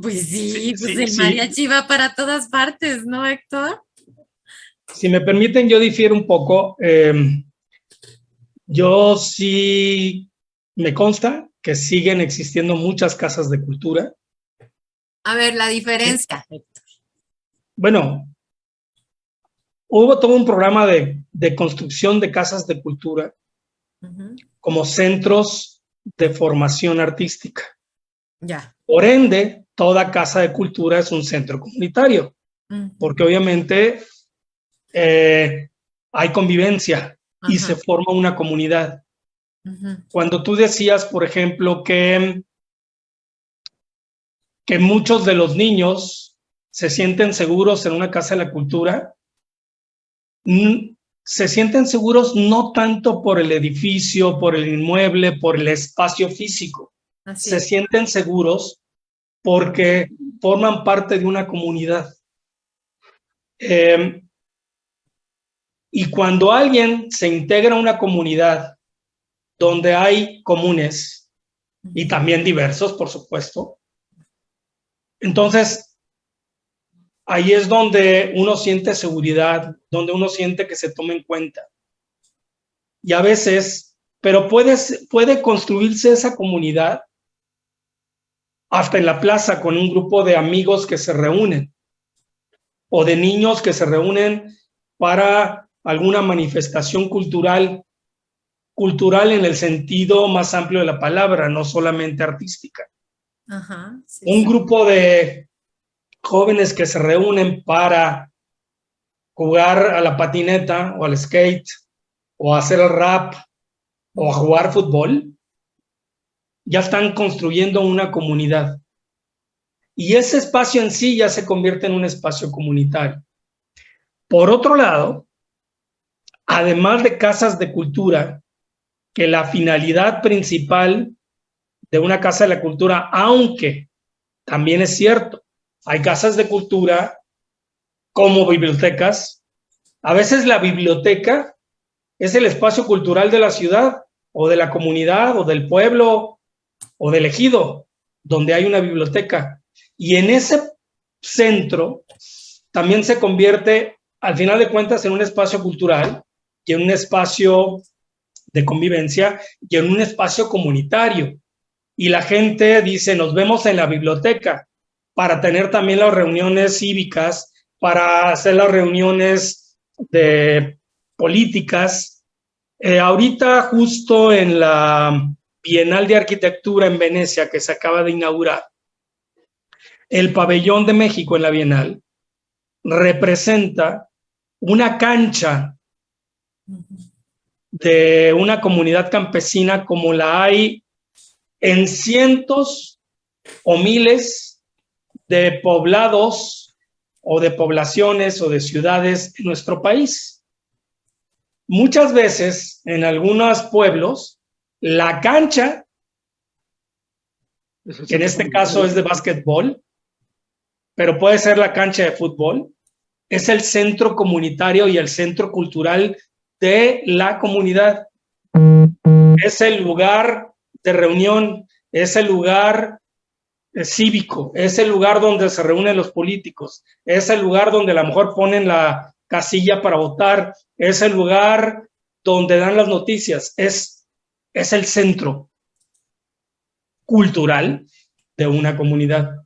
Pues sí, pues sí, el sí. mariachi va para todas partes, ¿no, Héctor? Si me permiten, yo difiero un poco. Yo sí me consta que siguen existiendo muchas casas de cultura. A ver, la diferencia, Héctor. Bueno, hubo todo un programa de construcción de casas de cultura como centros de formación artística. Ya. Por ende, toda casa de cultura es un centro comunitario, porque obviamente hay convivencia y se forma una comunidad. Cuando tú decías, por ejemplo, que muchos de los niños se sienten seguros en una casa de la cultura, se sienten seguros no tanto por el edificio, por el inmueble, por el espacio físico. Se sienten seguros porque forman parte de una comunidad. Y cuando alguien se integra a una comunidad donde hay comunes y también diversos, por supuesto, entonces ahí es donde uno siente seguridad, donde uno siente que se toma en cuenta. Y a veces, pero puede construirse esa comunidad hasta en la plaza con un grupo de amigos que se reúnen o de niños que se reúnen para alguna manifestación cultural en el sentido más amplio de la palabra, no solamente artística. Ajá, sí, Un sí. grupo de jóvenes que se reúnen para jugar a la patineta o al skate o a hacer el rap o a jugar fútbol, ya están construyendo una comunidad. Y ese espacio en sí ya se convierte en un espacio comunitario. Por otro lado, además de casas de cultura, que la finalidad principal de una casa de la cultura, aunque también es cierto, hay casas de cultura como bibliotecas. A veces la biblioteca es el espacio cultural de la ciudad o de la comunidad o del pueblo o del ejido, donde hay una biblioteca. Y en ese centro también se convierte, al final de cuentas, en un espacio cultural y en un espacio de convivencia y en un espacio comunitario. Y la gente dice, nos vemos en la biblioteca para tener también las reuniones cívicas, para hacer las reuniones de políticas. Ahorita justo en la Bienal de Arquitectura en Venecia, que se acaba de inaugurar, el pabellón de México en la Bienal representa una cancha de una comunidad campesina como la hay en cientos o miles de poblados o de poblaciones o de ciudades en nuestro país. Muchas veces en algunos pueblos la cancha, que en este caso es de básquetbol, pero puede ser la cancha de fútbol, es el centro comunitario y el centro cultural de la comunidad. Es el lugar de reunión, es el lugar cívico, es el lugar donde se reúnen los políticos, es el lugar donde a lo mejor ponen la casilla para votar, es el lugar donde dan las noticias, es el centro cultural de una comunidad.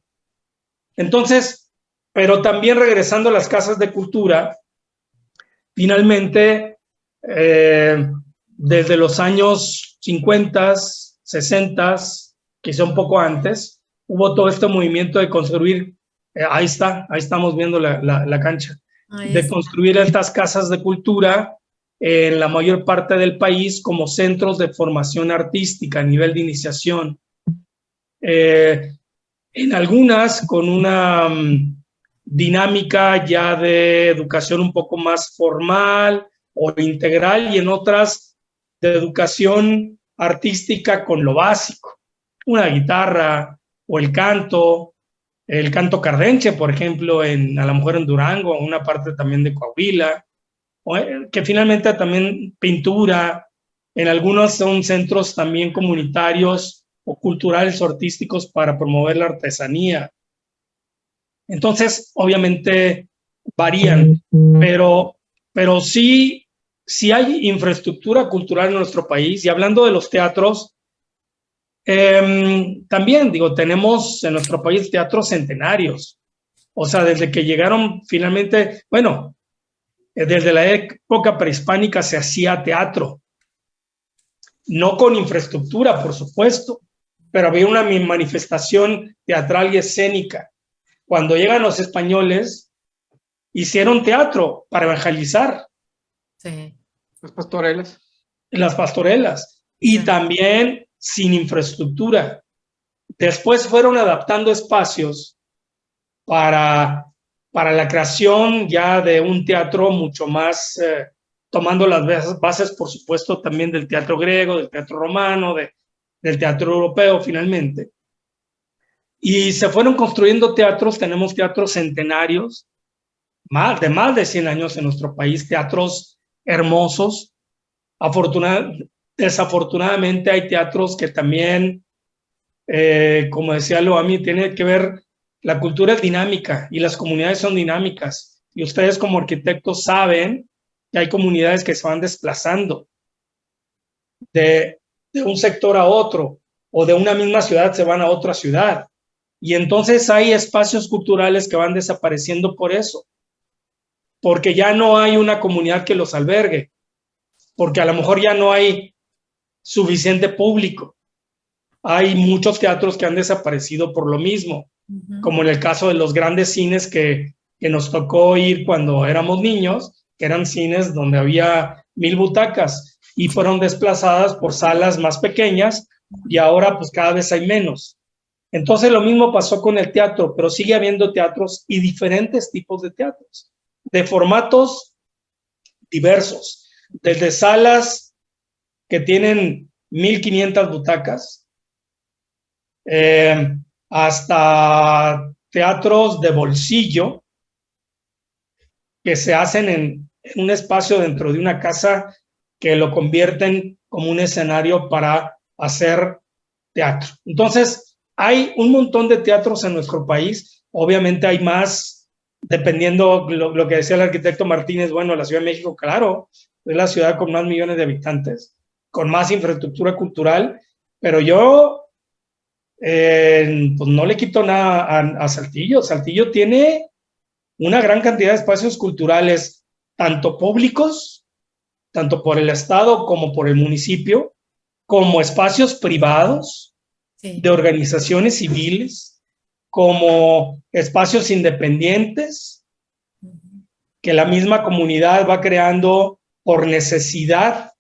Entonces, pero también regresando a las casas de cultura, finalmente, desde los años 50, 60, quizá un poco antes, hubo todo este movimiento de construir, ahí estamos viendo la cancha, de construir estas casas de cultura en la mayor parte del país como centros de formación artística a nivel de iniciación. En algunas con una dinámica ya de educación un poco más formal o integral y en otras de educación artística con lo básico, una guitarra o el canto cardenche, por ejemplo, a lo mejor en Durango, una parte también de Coahuila, que finalmente también pintura, en algunos son centros también comunitarios o culturales o artísticos para promover la artesanía. Entonces, obviamente varían, pero sí hay infraestructura cultural en nuestro país. Y hablando de los teatros, también, tenemos en nuestro país teatros centenarios. O sea, desde que llegaron finalmente, bueno, desde la época prehispánica se hacía teatro. No con infraestructura, por supuesto, pero había una manifestación teatral y escénica. Cuando llegan los españoles, hicieron teatro para evangelizar. Sí. Las pastorelas. Las pastorelas. Y Sí. también sin infraestructura. Después fueron adaptando espacios para la creación ya de un teatro mucho más, tomando las bases, por supuesto, también del teatro griego, del teatro romano, del teatro europeo, finalmente. Y se fueron construyendo teatros, tenemos teatros centenarios, de más de 100 años en nuestro país, teatros hermosos. Desafortunadamente hay teatros que también, como decía Loami, tiene que ver, la cultura es dinámica y las comunidades son dinámicas. Y ustedes como arquitectos saben que hay comunidades que se van desplazando de un sector a otro o de una misma ciudad se van a otra ciudad. Y entonces hay espacios culturales que van desapareciendo por eso, porque ya no hay una comunidad que los albergue, porque a lo mejor ya no hay suficiente público. Hay muchos teatros que han desaparecido por lo mismo, como en el caso de los grandes cines que nos tocó ir cuando éramos niños, que eran cines donde había 1000 butacas y fueron desplazadas por salas más pequeñas y ahora pues cada vez hay menos. Entonces lo mismo pasó con el teatro, pero sigue habiendo teatros y diferentes tipos de teatros, de formatos diversos, desde salas que tienen 1500 butacas, hasta teatros de bolsillo que se hacen en un espacio dentro de una casa que lo convierten como un escenario para hacer teatro. Entonces, hay un montón de teatros en nuestro país. Obviamente hay más, dependiendo lo que decía el arquitecto Martínez. Bueno, la Ciudad de México, claro, es la ciudad con más millones de habitantes, con más infraestructura cultural, pero yo pues no le quito nada a Saltillo. Saltillo tiene una gran cantidad de espacios culturales, tanto públicos, tanto por el Estado como por el municipio, como espacios privados, sí, de organizaciones civiles, como espacios independientes que la misma comunidad va creando por necesidad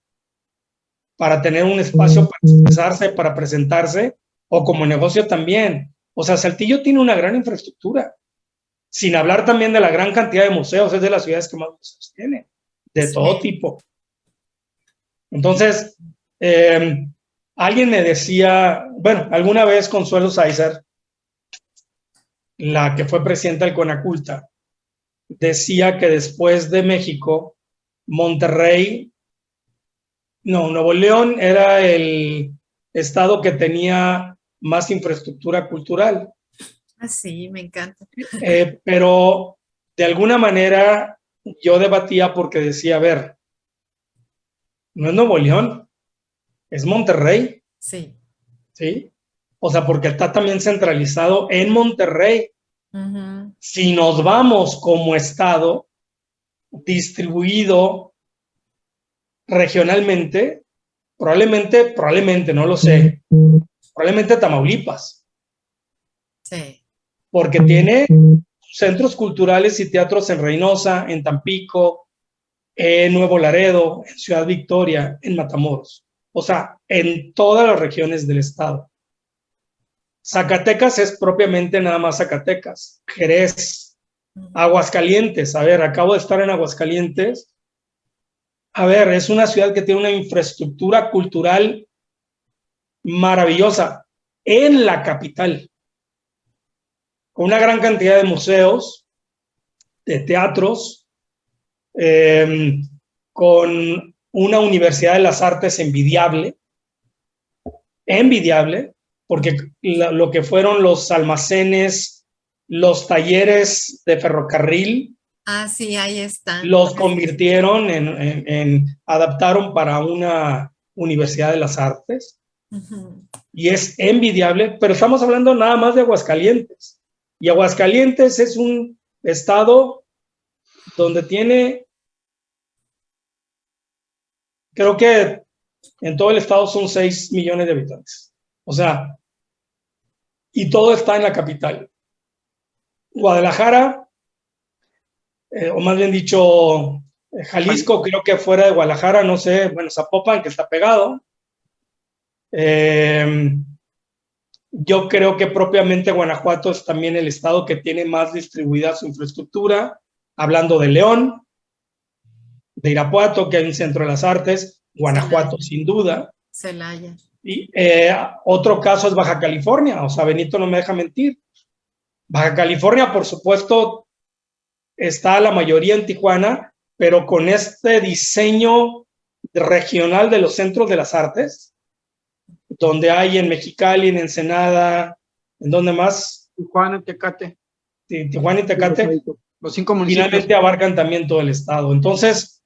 para tener un espacio para expresarse, para presentarse, o como negocio también. O sea, Saltillo tiene una gran infraestructura, sin hablar también de la gran cantidad de museos. Es de las ciudades que más museos tiene, de sí, todo tipo. Entonces, alguien me decía, bueno, alguna vez Consuelo Sáizar, la que fue presidenta del Conaculta, decía que después de México, Monterrey, no, Nuevo León era el estado que tenía más infraestructura cultural. Ah, sí, me encanta. Pero de alguna manera yo debatía porque decía, a ver, no es Nuevo León, es Monterrey. Sí. ¿Sí? O sea, porque está también centralizado en Monterrey. Si nos vamos como estado distribuido regionalmente, probablemente, no lo sé, probablemente Tamaulipas. Sí. Porque tiene centros culturales y teatros en Reynosa, en Tampico, en Nuevo Laredo, en Ciudad Victoria, en Matamoros. O sea, en todas las regiones del estado. Zacatecas es propiamente nada más Zacatecas, Jerez, Aguascalientes. A ver, acabo de estar en Aguascalientes. A ver, es una ciudad que tiene una infraestructura cultural maravillosa en la capital, con una gran cantidad de museos, de teatros, con una Universidad de las Artes envidiable, porque lo que fueron los almacenes, los talleres de ferrocarril, ah, sí, ahí están, los convirtieron adaptaron para una Universidad de las Artes. Y es envidiable, pero estamos hablando nada más de Aguascalientes. Y Aguascalientes es un estado donde tiene, creo que en todo el estado son 6 millones de habitantes. O sea, y todo está en la capital. Guadalajara, o más bien dicho, Jalisco, creo que fuera de Guadalajara, no sé, bueno, Zapopan, que está pegado. Yo creo que propiamente Guanajuato es también el estado que tiene más distribuida su infraestructura, hablando de León, de Irapuato, que hay un centro de las artes, Guanajuato Celaya, sin duda. Celaya. Y otro caso es Baja California, o sea, Benito no me deja mentir. Baja California, por supuesto, está la mayoría en Tijuana, pero con este diseño regional de los centros de las artes, donde hay en Mexicali, en Ensenada, ¿en dónde más? Tijuana y Tecate. Tijuana y Tecate. Los 5 municipios. Finalmente abarcan también todo el estado. Entonces,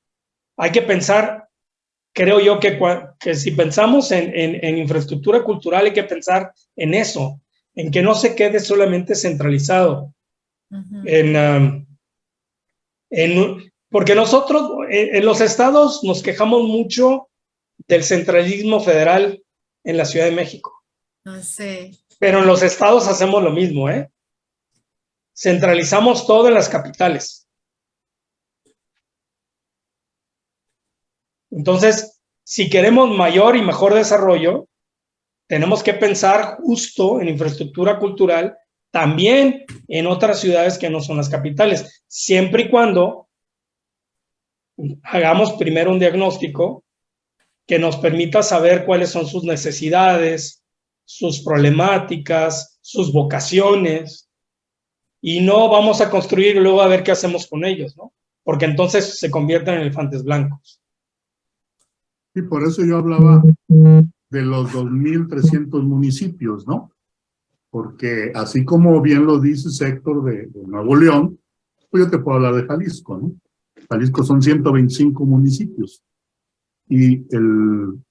hay que pensar, creo yo, que si pensamos en infraestructura cultural, hay que pensar en eso, en que no se quede solamente centralizado. Porque nosotros en los estados nos quejamos mucho del centralismo federal en la Ciudad de México. Sí. Pero en los estados hacemos lo mismo, ¿eh? Centralizamos todo en las capitales. Entonces, si queremos mayor y mejor desarrollo, tenemos que pensar justo en infraestructura cultural también en otras ciudades que no son las capitales, siempre y cuando hagamos primero un diagnóstico que nos permita saber cuáles son sus necesidades, sus problemáticas, sus vocaciones, y no vamos a construir y luego a ver qué hacemos con ellos, ¿no? Porque entonces se convierten en elefantes blancos. Y por eso yo hablaba de los 2.300 municipios, ¿no? Porque así como bien lo dice Héctor de Nuevo León, pues yo te puedo hablar de Jalisco, ¿no? Jalisco son 125 municipios y el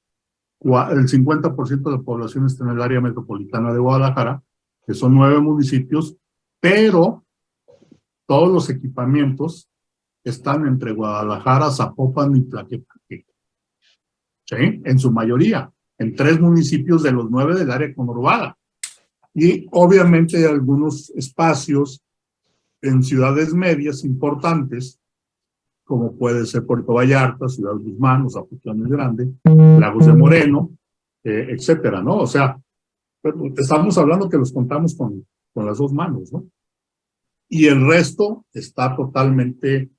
50% de la población está en el área metropolitana de Guadalajara, que son 9 municipios, pero todos los equipamientos están entre Guadalajara, Zapopan y Tlaquepaque. ¿Sí? En su mayoría, en 3 municipios de los 9 del área conurbada. Y obviamente hay algunos espacios en ciudades medias importantes, como puede ser Puerto Vallarta, Ciudad Guzmán, Zapotlán el Grande, Lagos de Moreno, etcétera, ¿no? O sea, estamos hablando que los contamos con las 2 manos, ¿no? Y el resto está totalmente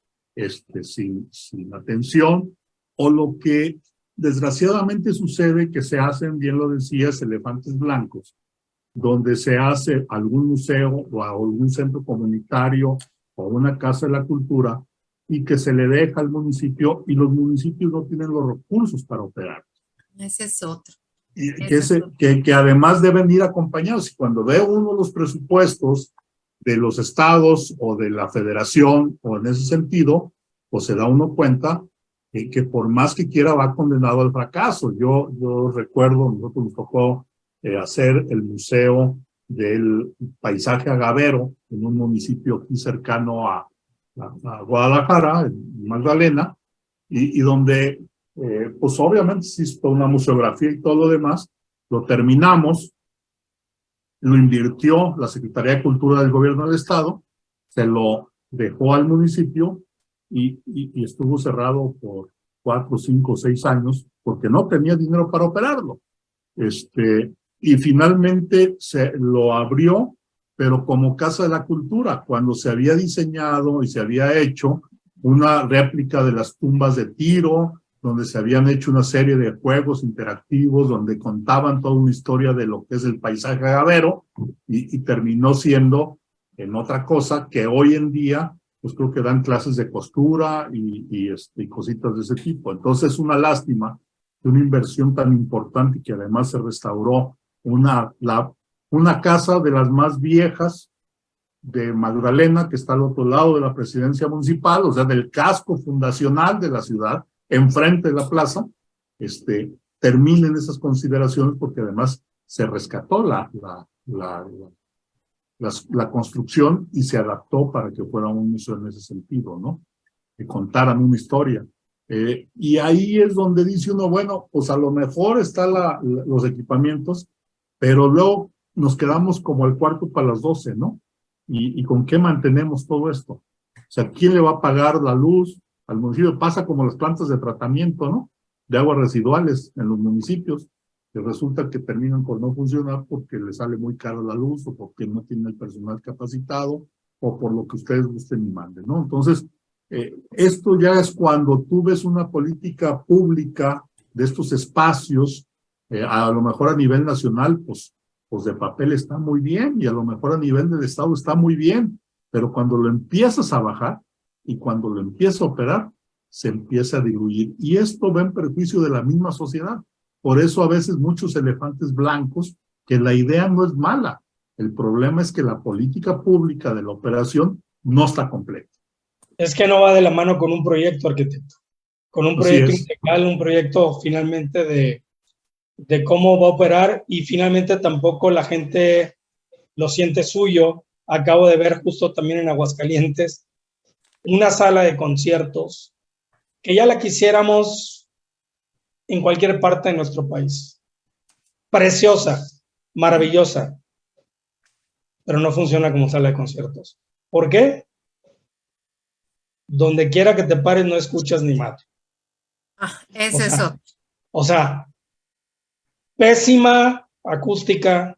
sin atención, o lo que desgraciadamente sucede que se hacen, bien lo decías, elefantes blancos, donde se hace algún museo o algún centro comunitario o una casa de la cultura y que se le deja al municipio y los municipios no tienen los recursos para operar. Ese es otro. Y que además deben ir acompañados. Y cuando ve uno los presupuestos de los estados o de la federación o en ese sentido, pues se da uno cuenta que por más que quiera va condenado al fracaso. Yo recuerdo, nosotros nos tocó hacer el museo del paisaje agavero en un municipio aquí cercano a Guadalajara, en Magdalena, y donde pues obviamente existe una museografía y todo lo demás. Lo terminamos, lo invirtió la Secretaría de Cultura del Gobierno del Estado, se lo dejó al municipio y estuvo cerrado por 4, 5, 6 años porque no tenía dinero para operarlo. Y finalmente se lo abrió, pero como Casa de la Cultura, cuando se había diseñado y se había hecho una réplica de las tumbas de Tiro, donde se habían hecho una serie de juegos interactivos, donde contaban toda una historia de lo que es el paisaje agavero, y terminó siendo en otra cosa que hoy en día, pues creo que dan clases de costura y cositas de ese tipo. Entonces es una lástima que una inversión tan importante, que además se restauró una casa de las más viejas de Magdalena, que está al otro lado de la presidencia municipal, o sea, del casco fundacional de la ciudad, enfrente de la plaza, terminen esas consideraciones, porque además se rescató la construcción y se adaptó para que fuera un museo en ese sentido, ¿no? Que contaran una historia. Y ahí es donde dice uno, bueno, pues a lo mejor están los equipamientos, pero luego nos quedamos como el cuarto para las 12, ¿no? ¿Y con qué mantenemos todo esto? O sea, ¿quién le va a pagar la luz al municipio? Pasa como las plantas de tratamiento, ¿no? De aguas residuales en los municipios, que resulta que terminan por no funcionar porque les sale muy cara la luz, o porque no tienen el personal capacitado, o por lo que ustedes gusten y manden, ¿no? Entonces, esto ya es cuando tú ves una política pública de estos espacios, a lo mejor a nivel nacional, pues de papel está muy bien, y a lo mejor a nivel del Estado está muy bien, pero cuando lo empiezas a bajar y cuando lo empiezas a operar, se empieza a diluir. Y esto va en perjuicio de la misma sociedad. Por eso a veces muchos elefantes blancos, que la idea no es mala, el problema es que la política pública de la operación no está completa. Es que no va de la mano con un proyecto, arquitecto, con un proyecto integral, un proyecto finalmente de cómo va a operar, y finalmente tampoco la gente lo siente suyo. Acabo de ver justo también en Aguascalientes una sala de conciertos que ya la quisiéramos en cualquier parte de nuestro país. Preciosa, maravillosa, pero no funciona como sala de conciertos. ¿Por qué? Donde quiera que te pares no escuchas ni madre. Es eso. O sea, pésima acústica,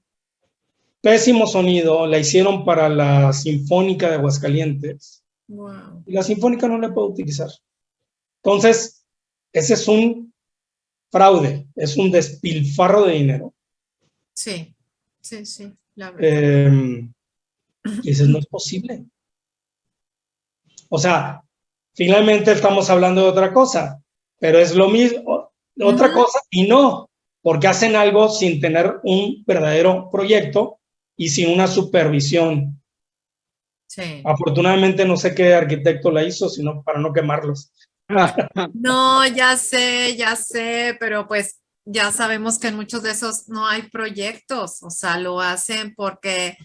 pésimo sonido, la hicieron para la Sinfónica de Aguascalientes. Wow. Y la Sinfónica no la puede utilizar. Entonces, ese es un fraude, es un despilfarro de dinero. Sí, sí, sí, la verdad. Y dices, no es posible. O sea, finalmente estamos hablando de otra cosa, pero es lo mismo, otra cosa y no, porque hacen algo sin tener un verdadero proyecto y sin una supervisión. Sí. Afortunadamente no sé qué arquitecto la hizo, sino para no quemarlos. No, ya sé, pero pues ya sabemos que en muchos de esos no hay proyectos, o sea, lo hacen porque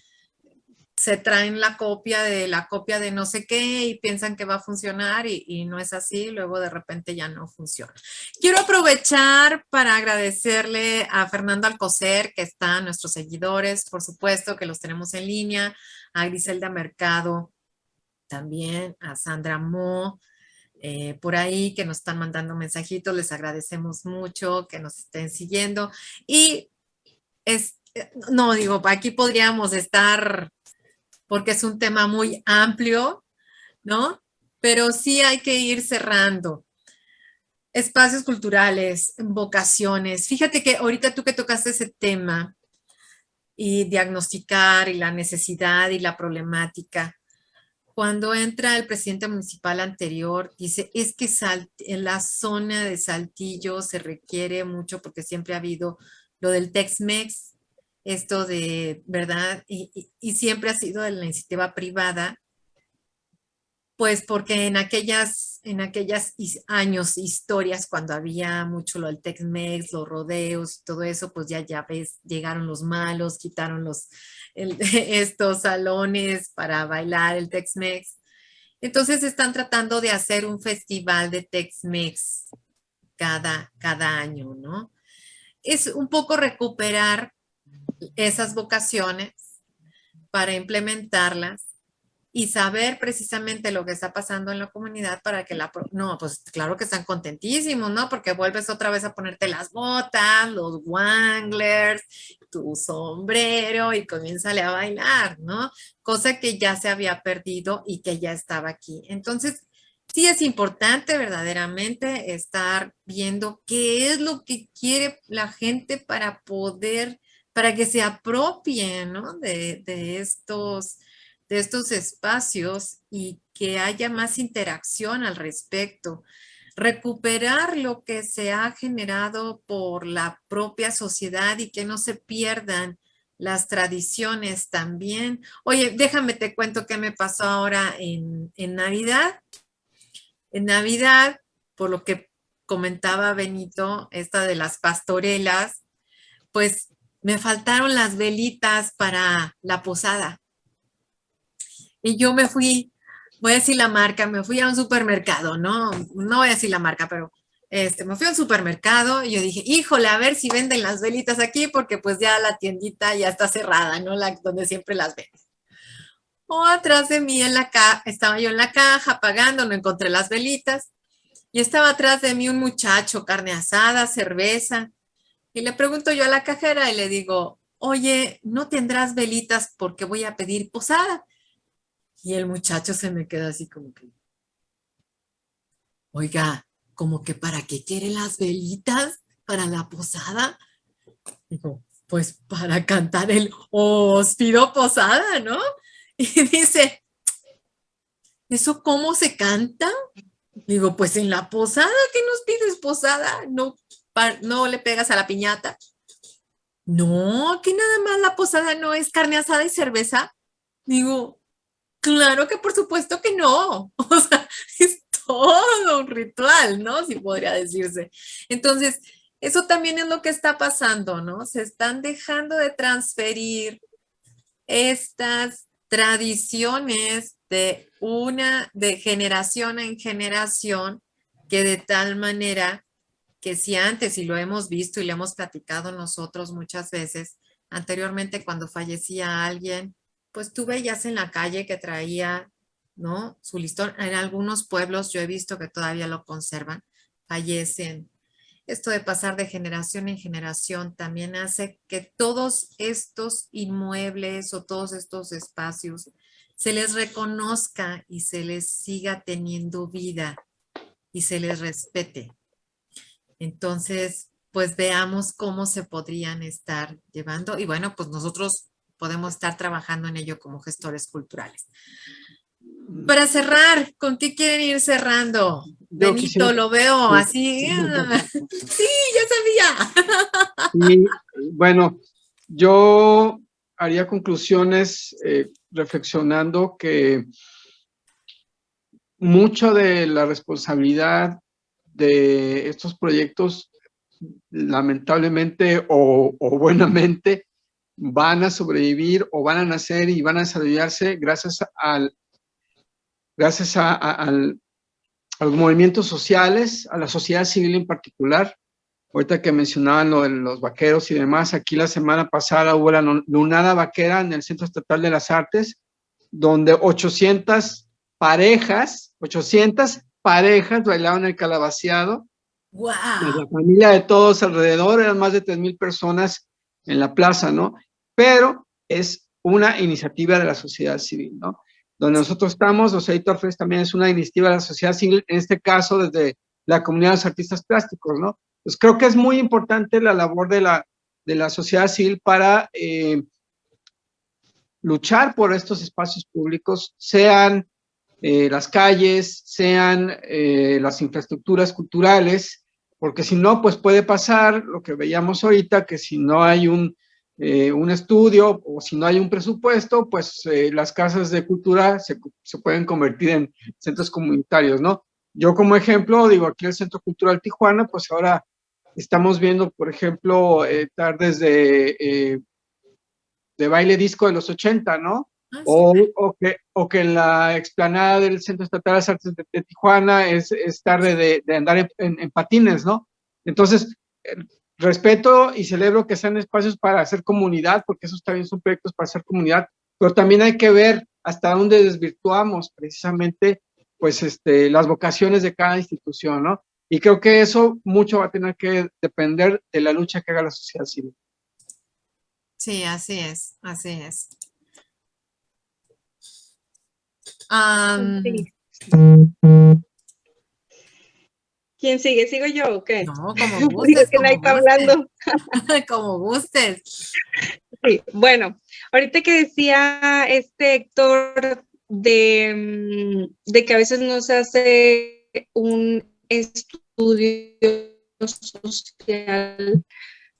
se traen la copia de no sé qué y piensan que va a funcionar y no es así, luego de repente ya no funciona. Quiero aprovechar para agradecerle a Fernando Alcocer, que está, nuestros seguidores, por supuesto, que los tenemos en línea, a Griselda Mercado, también a Sandra Mo, por ahí que nos están mandando mensajitos, les agradecemos mucho que nos estén siguiendo y no digo, aquí podríamos estar porque es un tema muy amplio, ¿no? Pero sí hay que ir cerrando. Espacios culturales, vocaciones. Fíjate que ahorita tú que tocaste ese tema y diagnosticar y la necesidad y la problemática, cuando entra el presidente municipal anterior, dice, es que en la zona de Saltillo se requiere mucho porque siempre ha habido lo del Tex-Mex, esto de, ¿verdad? Y siempre ha sido de la iniciativa privada, pues porque en aquellas años, historias, cuando había mucho lo del Tex-Mex, los rodeos y todo eso, pues ya ves, llegaron los malos, quitaron estos salones para bailar el Tex-Mex. Entonces están tratando de hacer un festival de Tex-Mex cada año, ¿no? Es un poco recuperar esas vocaciones para implementarlas y saber precisamente lo que está pasando en la comunidad para que no, pues claro que están contentísimos, ¿no? Porque vuelves otra vez a ponerte las botas, los wanglers, tu sombrero y comiénzale a bailar, ¿no? Cosa que ya se había perdido y que ya estaba aquí. Entonces, sí es importante verdaderamente estar viendo qué es lo que quiere la gente para que se apropie, ¿no? De estos espacios y que haya más interacción al respecto. Recuperar lo que se ha generado por la propia sociedad y que no se pierdan las tradiciones también. Oye, déjame te cuento qué me pasó ahora en Navidad. En Navidad, por lo que comentaba Benito, esta de las pastorelas, pues me faltaron las velitas para la posada. Y yo me fui, voy a decir la marca, me fui a un supermercado, ¿no? No voy a decir la marca, pero me fui a un supermercado y yo dije, híjole, a ver si venden las velitas aquí, porque pues ya la tiendita ya está cerrada, ¿no? Donde siempre las venden. O atrás de mí estaba yo en la caja pagando, no encontré las velitas. Y estaba atrás de mí un muchacho, carne asada, cerveza. Y le pregunto yo a la cajera y le digo, oye, ¿no tendrás velitas porque voy a pedir posada? Y el muchacho se me queda así como que, oiga, como que ¿para qué quiere las velitas? ¿Para la posada? Digo, pues para cantar os pido posada, ¿no? Y dice, ¿eso cómo se canta? Digo, pues en la posada, ¿qué nos pides posada? No le pegas a la piñata. No, que nada más la posada no es carne asada y cerveza. Digo, claro que por supuesto que no. O sea, es todo un ritual, ¿no? Si podría decirse. Entonces, eso también es lo que está pasando, ¿no? Se están dejando de transferir estas tradiciones de generación en generación, que de tal manera que si antes, y lo hemos visto y lo hemos platicado nosotros muchas veces, anteriormente cuando fallecía alguien, pues tú veías en la calle que traía, ¿no?, su listón. En algunos pueblos yo he visto que todavía lo conservan, fallecen. Esto de pasar de generación en generación también hace que todos estos inmuebles o todos estos espacios se les reconozca y se les siga teniendo vida y se les respete. Entonces, pues veamos cómo se podrían estar llevando. Y bueno, pues nosotros podemos estar trabajando en ello como gestores culturales. Para cerrar, ¿con qué quieren ir cerrando? Yo Benito, quisiera- lo veo sí. así. Sí, ya sabía. Y bueno, yo haría conclusiones reflexionando que mucho de la responsabilidad de estos proyectos, lamentablemente o buenamente, van a sobrevivir o van a nacer y van a desarrollarse gracias a los movimientos sociales, a la sociedad civil en particular. Ahorita que mencionaban lo de los vaqueros y demás, aquí la semana pasada hubo la Lunada Vaquera en el Centro Estatal de las Artes, donde 800 parejas bailaron el calabaceado. ¡Wow! La familia de todos alrededor, eran más de 3,000 personas en la plaza, ¿no? Pero es una iniciativa de la sociedad civil, ¿no? Donde nosotros estamos, los Editor Fest también es una iniciativa de la sociedad civil, en este caso desde la comunidad de los artistas plásticos, ¿no? Pues creo que es muy importante la labor de la sociedad civil para luchar por estos espacios públicos, sean las calles, sean las infraestructuras culturales, porque si no, pues puede pasar lo que veíamos ahorita, que si no hay un estudio o si no hay un presupuesto, pues las casas de cultura se pueden convertir en centros comunitarios, ¿no? Yo como ejemplo, digo, aquí el Centro Cultural Tijuana, pues ahora estamos viendo, por ejemplo, tardes de baile disco de los 80, ¿no? Ah, O que en la explanada del Centro Estatal de las Artes de Tijuana es tarde de andar en patines, ¿no? Entonces, respeto y celebro que sean espacios para hacer comunidad, porque esos también son proyectos para hacer comunidad, pero también hay que ver hasta dónde desvirtuamos precisamente, pues, las vocaciones de cada institución, ¿no? Y creo que eso mucho va a tener que depender de la lucha que haga la sociedad civil. sí, así es, así es. Sí. ¿Quién sigue? ¿Sigo yo o qué? No, como Digo gustes, que nadie está como gustes, hablando. como gustes. Sí, bueno, ahorita que decía Héctor de que a veces no se hace un estudio social,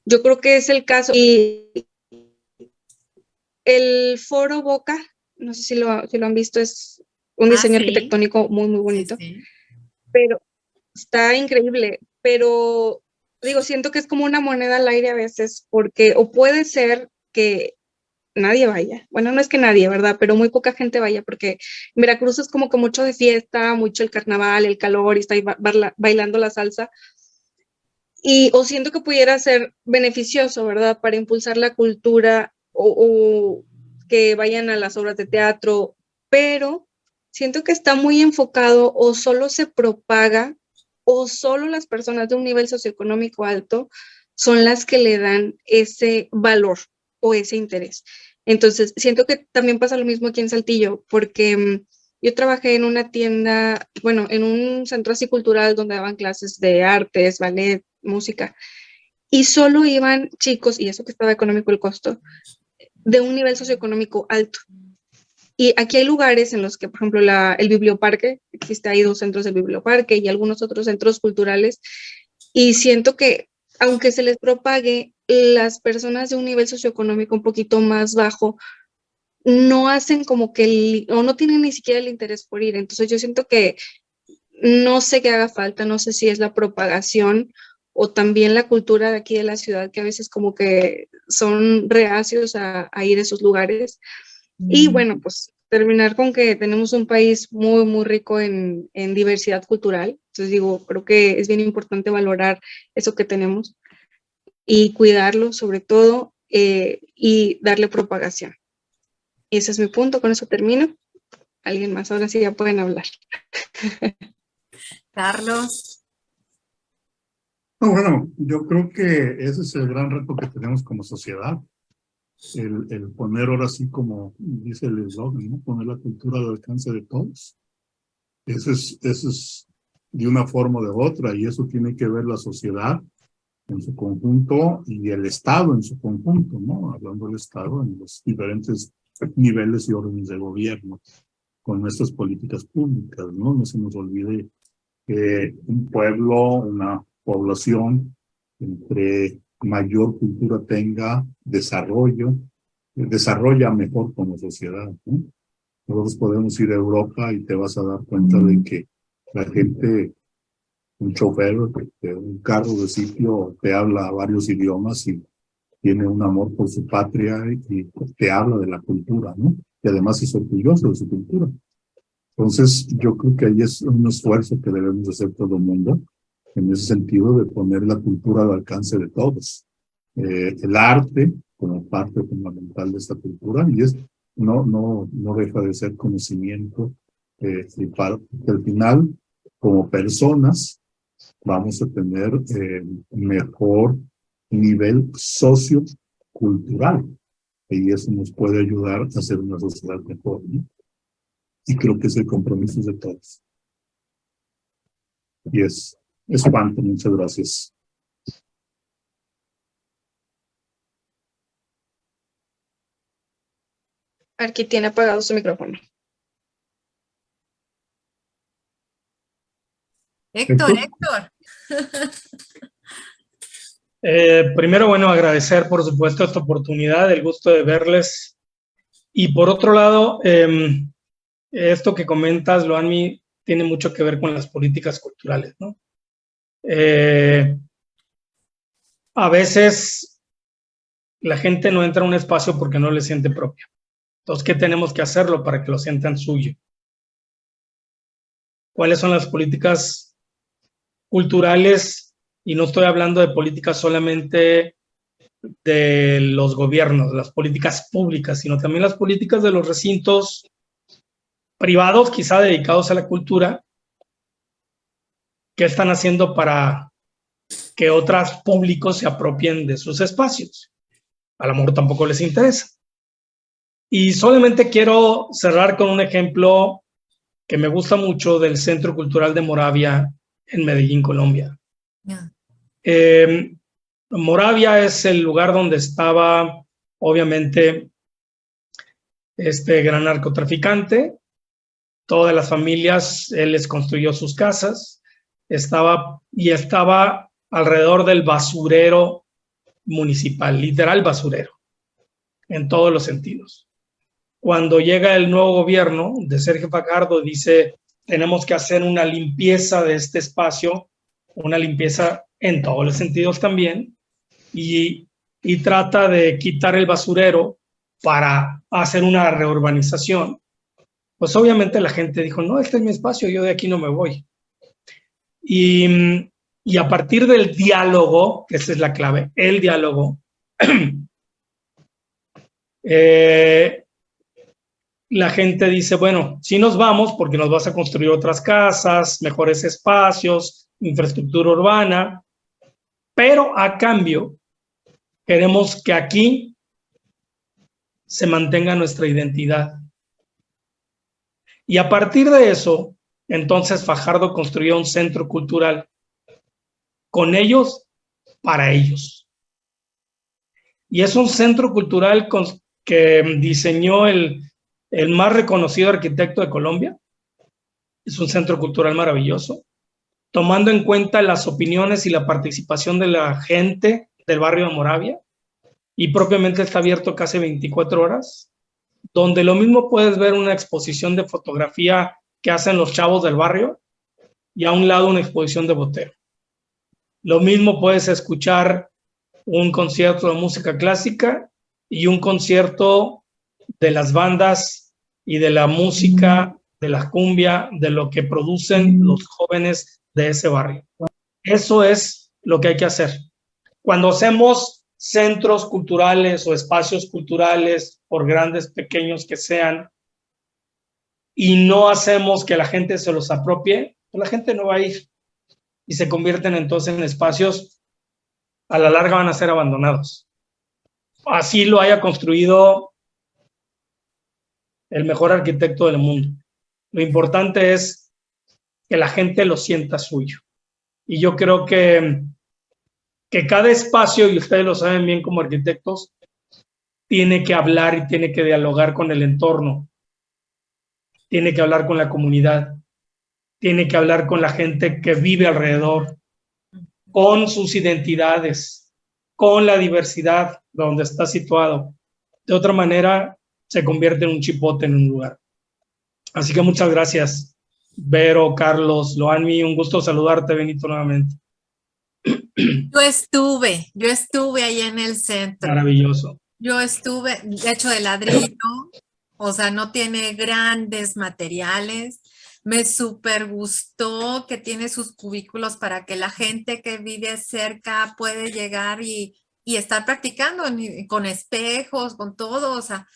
yo creo que es el caso. Y el Foro Boca, no sé si lo han visto, es un diseño Sí. arquitectónico muy, muy bonito, Sí. pero está increíble, pero digo, siento que es como una moneda al aire a veces, porque o puede ser que nadie vaya, bueno, no es que nadie, ¿verdad? Pero muy poca gente vaya, porque Veracruz es como que mucho de fiesta, mucho el carnaval, el calor, y está ahí bailando la salsa, o siento que pudiera ser beneficioso, ¿verdad? Para impulsar la cultura o que vayan a las obras de teatro, pero siento que está muy enfocado o solo se propaga o solo las personas de un nivel socioeconómico alto son las que le dan ese valor o ese interés. Entonces, siento que también pasa lo mismo aquí en Saltillo, porque yo trabajé en una tienda, bueno, en un centro así cultural donde daban clases de artes, ballet, música, y solo iban chicos, y eso que estaba económico el costo, de un nivel socioeconómico alto. Y aquí hay lugares en los que, por ejemplo, el Biblioparque, existe ahí 2 centros del Biblioparque y algunos otros centros culturales, y siento que, aunque se les propague, las personas de un nivel socioeconómico un poquito más bajo no hacen como que, o no tienen ni siquiera el interés por ir. Entonces yo siento que no sé qué haga falta, no sé si es la propagación o también la cultura de aquí de la ciudad, que a veces como que son reacios a ir a esos lugares. Y bueno, pues terminar con que tenemos un país muy, muy rico en diversidad cultural. Entonces digo, creo que es bien importante valorar eso que tenemos y cuidarlo sobre todo, y darle propagación. Y ese es mi punto, con eso termino. Alguien más, ahora sí ya pueden hablar. Carlos. No, bueno, yo creo que ese es el gran reto que tenemos como sociedad. El poner ahora sí, como dice el eslogan, ¿no? Poner la cultura al alcance de todos. Eso es de una forma o de otra, y eso tiene que ver la sociedad en su conjunto y el Estado en su conjunto, ¿no? Hablando del Estado en los diferentes niveles y órdenes de gobierno, con nuestras políticas públicas, ¿no? No se nos olvide que un pueblo, una población, entre mayor cultura tenga, desarrolla mejor como sociedad, ¿no? Nosotros podemos ir a Europa y te vas a dar cuenta de que la gente, un chofer, un carro de sitio, te habla varios idiomas y tiene un amor por su patria y te habla de la cultura, ¿no? Y además es orgulloso de su cultura. Entonces, yo creo que ahí es un esfuerzo que debemos hacer todo el mundo, en ese sentido de poner la cultura al alcance de todos. El arte como parte fundamental de esta cultura, y no deja de ser conocimiento, y para que al final, como personas, vamos a tener mejor nivel sociocultural, y eso nos puede ayudar a hacer una sociedad mejor, ¿no? Y creo que es el compromiso de todos. Y es cuanto. Muchas gracias. Aquí tiene apagado su micrófono. Héctor. Primero, bueno, agradecer por supuesto esta oportunidad, el gusto de verles. Y por otro lado, esto que comentas, Loanmi, tiene mucho que ver con las políticas culturales, ¿no? A veces la gente no entra a un espacio porque no le siente propio. Entonces, ¿qué tenemos que hacerlo para que lo sientan suyo? ¿Cuáles son las políticas culturales? Y no estoy hablando de políticas solamente de los gobiernos, las políticas públicas, sino también las políticas de los recintos privados, quizá dedicados a la cultura. ¿Qué están haciendo para que otros públicos se apropien de sus espacios? A lo mejor tampoco les interesa. Y solamente quiero cerrar con un ejemplo que me gusta mucho del Centro Cultural de Moravia en Medellín, Colombia. Moravia es el lugar donde estaba, obviamente, este gran narcotraficante. Todas las familias, él les construyó sus casas. Estaba alrededor del basurero municipal, literal basurero, en todos los sentidos. Cuando llega el nuevo gobierno de Sergio Fajardo, dice, tenemos que hacer una limpieza de este espacio, una limpieza en todos los sentidos también, y trata de quitar el basurero para hacer una reurbanización. Pues obviamente la gente dijo, no, este es mi espacio, yo de aquí no me voy. Y a partir del diálogo, que esa es la clave, el diálogo, la gente dice, bueno, sí nos vamos porque nos vas a construir otras casas, mejores espacios, infraestructura urbana, pero a cambio queremos que aquí se mantenga nuestra identidad. Y a partir de eso, entonces Fajardo construyó un centro cultural con ellos, para ellos. Y es un centro cultural que diseñó el más reconocido arquitecto de Colombia. Es un centro cultural maravilloso, tomando en cuenta las opiniones y la participación de la gente del barrio de Moravia, y propiamente está abierto casi 24 horas, donde lo mismo puedes ver una exposición de fotografía que hacen los chavos del barrio y a un lado una exposición de Botero. Lo mismo puedes escuchar un concierto de música clásica y un concierto de las bandas y de la música, de la cumbia, de lo que producen los jóvenes de ese barrio. Eso es lo que hay que hacer. Cuando hacemos centros culturales o espacios culturales, por grandes, pequeños que sean, y no hacemos que la gente se los apropie, pues la gente no va a ir y se convierten entonces en espacios, a la larga van a ser abandonados. Así lo haya construido el mejor arquitecto del mundo. Lo importante es que la gente lo sienta suyo. Y yo creo que cada espacio, y ustedes lo saben bien como arquitectos, tiene que hablar y tiene que dialogar con el entorno, tiene que hablar con la comunidad, tiene que hablar con la gente que vive alrededor, con sus identidades, con la diversidad donde está situado. De otra manera, se convierte en un chipote en un lugar. Así que muchas gracias, Vero, Carlos, Loanmi, un gusto saludarte, Benito, nuevamente. Yo estuve ahí en el centro. Maravilloso. Yo estuve, hecho de ladrillo, o sea, no tiene grandes materiales. Me súper gustó que tiene sus cubículos para que la gente que vive cerca puede llegar y estar practicando con espejos, con todo, o sea,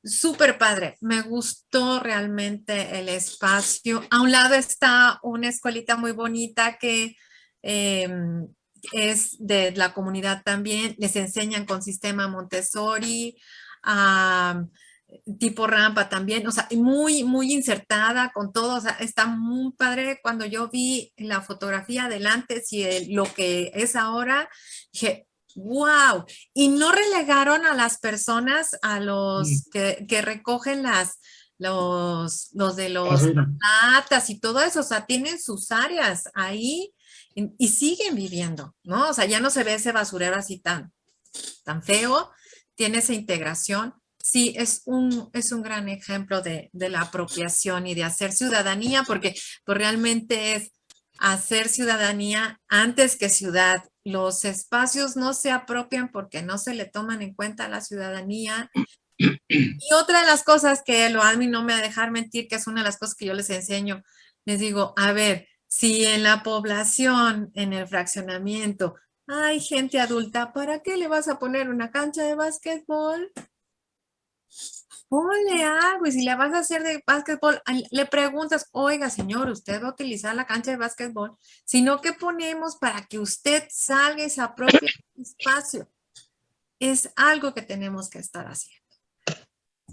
súper padre. Me gustó realmente el espacio. A un lado está una escuelita muy bonita que es de la comunidad también. Les enseñan con sistema Montessori, tipo rampa también, o sea, muy, muy insertada con todo, o sea, está muy padre. Cuando yo vi la fotografía del antes y lo que es ahora, dije, wow, y no relegaron a las personas, a los que recogen los de los latas y todo eso, o sea, tienen sus áreas ahí y siguen viviendo, ¿no? O sea, ya no se ve ese basurero así tan feo, tiene esa integración. Sí, es un gran ejemplo de la apropiación y de hacer ciudadanía, porque pues, realmente es hacer ciudadanía antes que ciudad. Los espacios no se apropian porque no se le toman en cuenta a la ciudadanía. Y otra de las cosas que Loanmi no me va a dejar mentir, que es una de las cosas que yo les enseño, les digo, a ver, si en la población, en el fraccionamiento, hay gente adulta, ¿para qué le vas a poner una cancha de básquetbol? Ponle algo, y si le vas a hacer de básquetbol, le preguntas, oiga, señor, ¿usted va a utilizar la cancha de básquetbol? Sino que ponemos para que usted salga y se apropie del espacio. Es algo que tenemos que estar haciendo.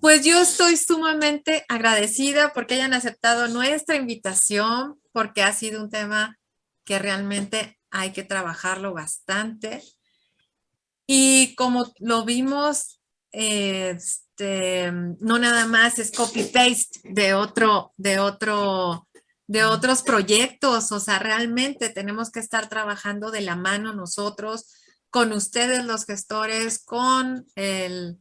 Pues yo estoy sumamente agradecida porque hayan aceptado nuestra invitación, porque ha sido un tema que realmente hay que trabajarlo bastante. Y como lo vimos, no nada más es copy-paste de otros proyectos, o sea, realmente tenemos que estar trabajando de la mano nosotros, con ustedes los gestores, con el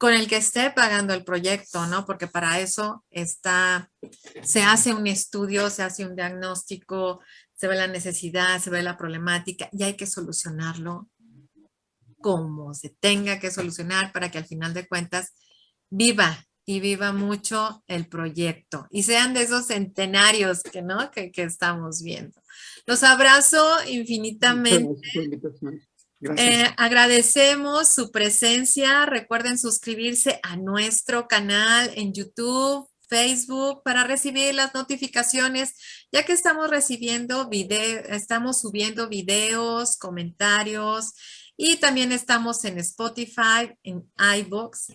que esté pagando el proyecto, ¿no? Porque para eso se hace un estudio, se hace un diagnóstico, se ve la necesidad, se ve la problemática y hay que solucionarlo como se tenga que solucionar para que al final de cuentas viva y viva mucho el proyecto y sean de esos centenarios que estamos viendo. Los abrazo infinitamente. Agradecemos su presencia. Recuerden suscribirse a nuestro canal en YouTube, Facebook, para recibir las notificaciones, ya que estamos subiendo videos, comentarios, y también estamos en Spotify, en iVoox.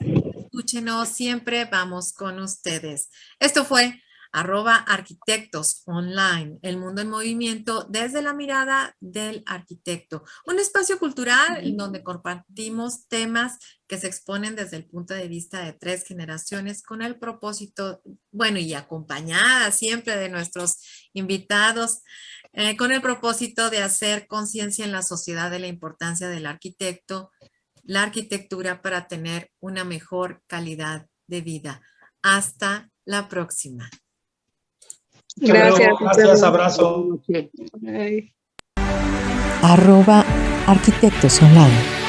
Escúchenos, siempre vamos con ustedes. Esto fue @arquitectos online, el mundo en movimiento desde la mirada del arquitecto. Un espacio cultural en donde compartimos temas que se exponen desde el punto de vista de 3 generaciones con el propósito, bueno, y acompañada siempre de nuestros invitados, con el propósito de hacer conciencia en la sociedad de la importancia del arquitecto, la arquitectura para tener una mejor calidad de vida. Hasta la próxima. Gracias. Gracias, abrazo. Bye. @arquitectosonline.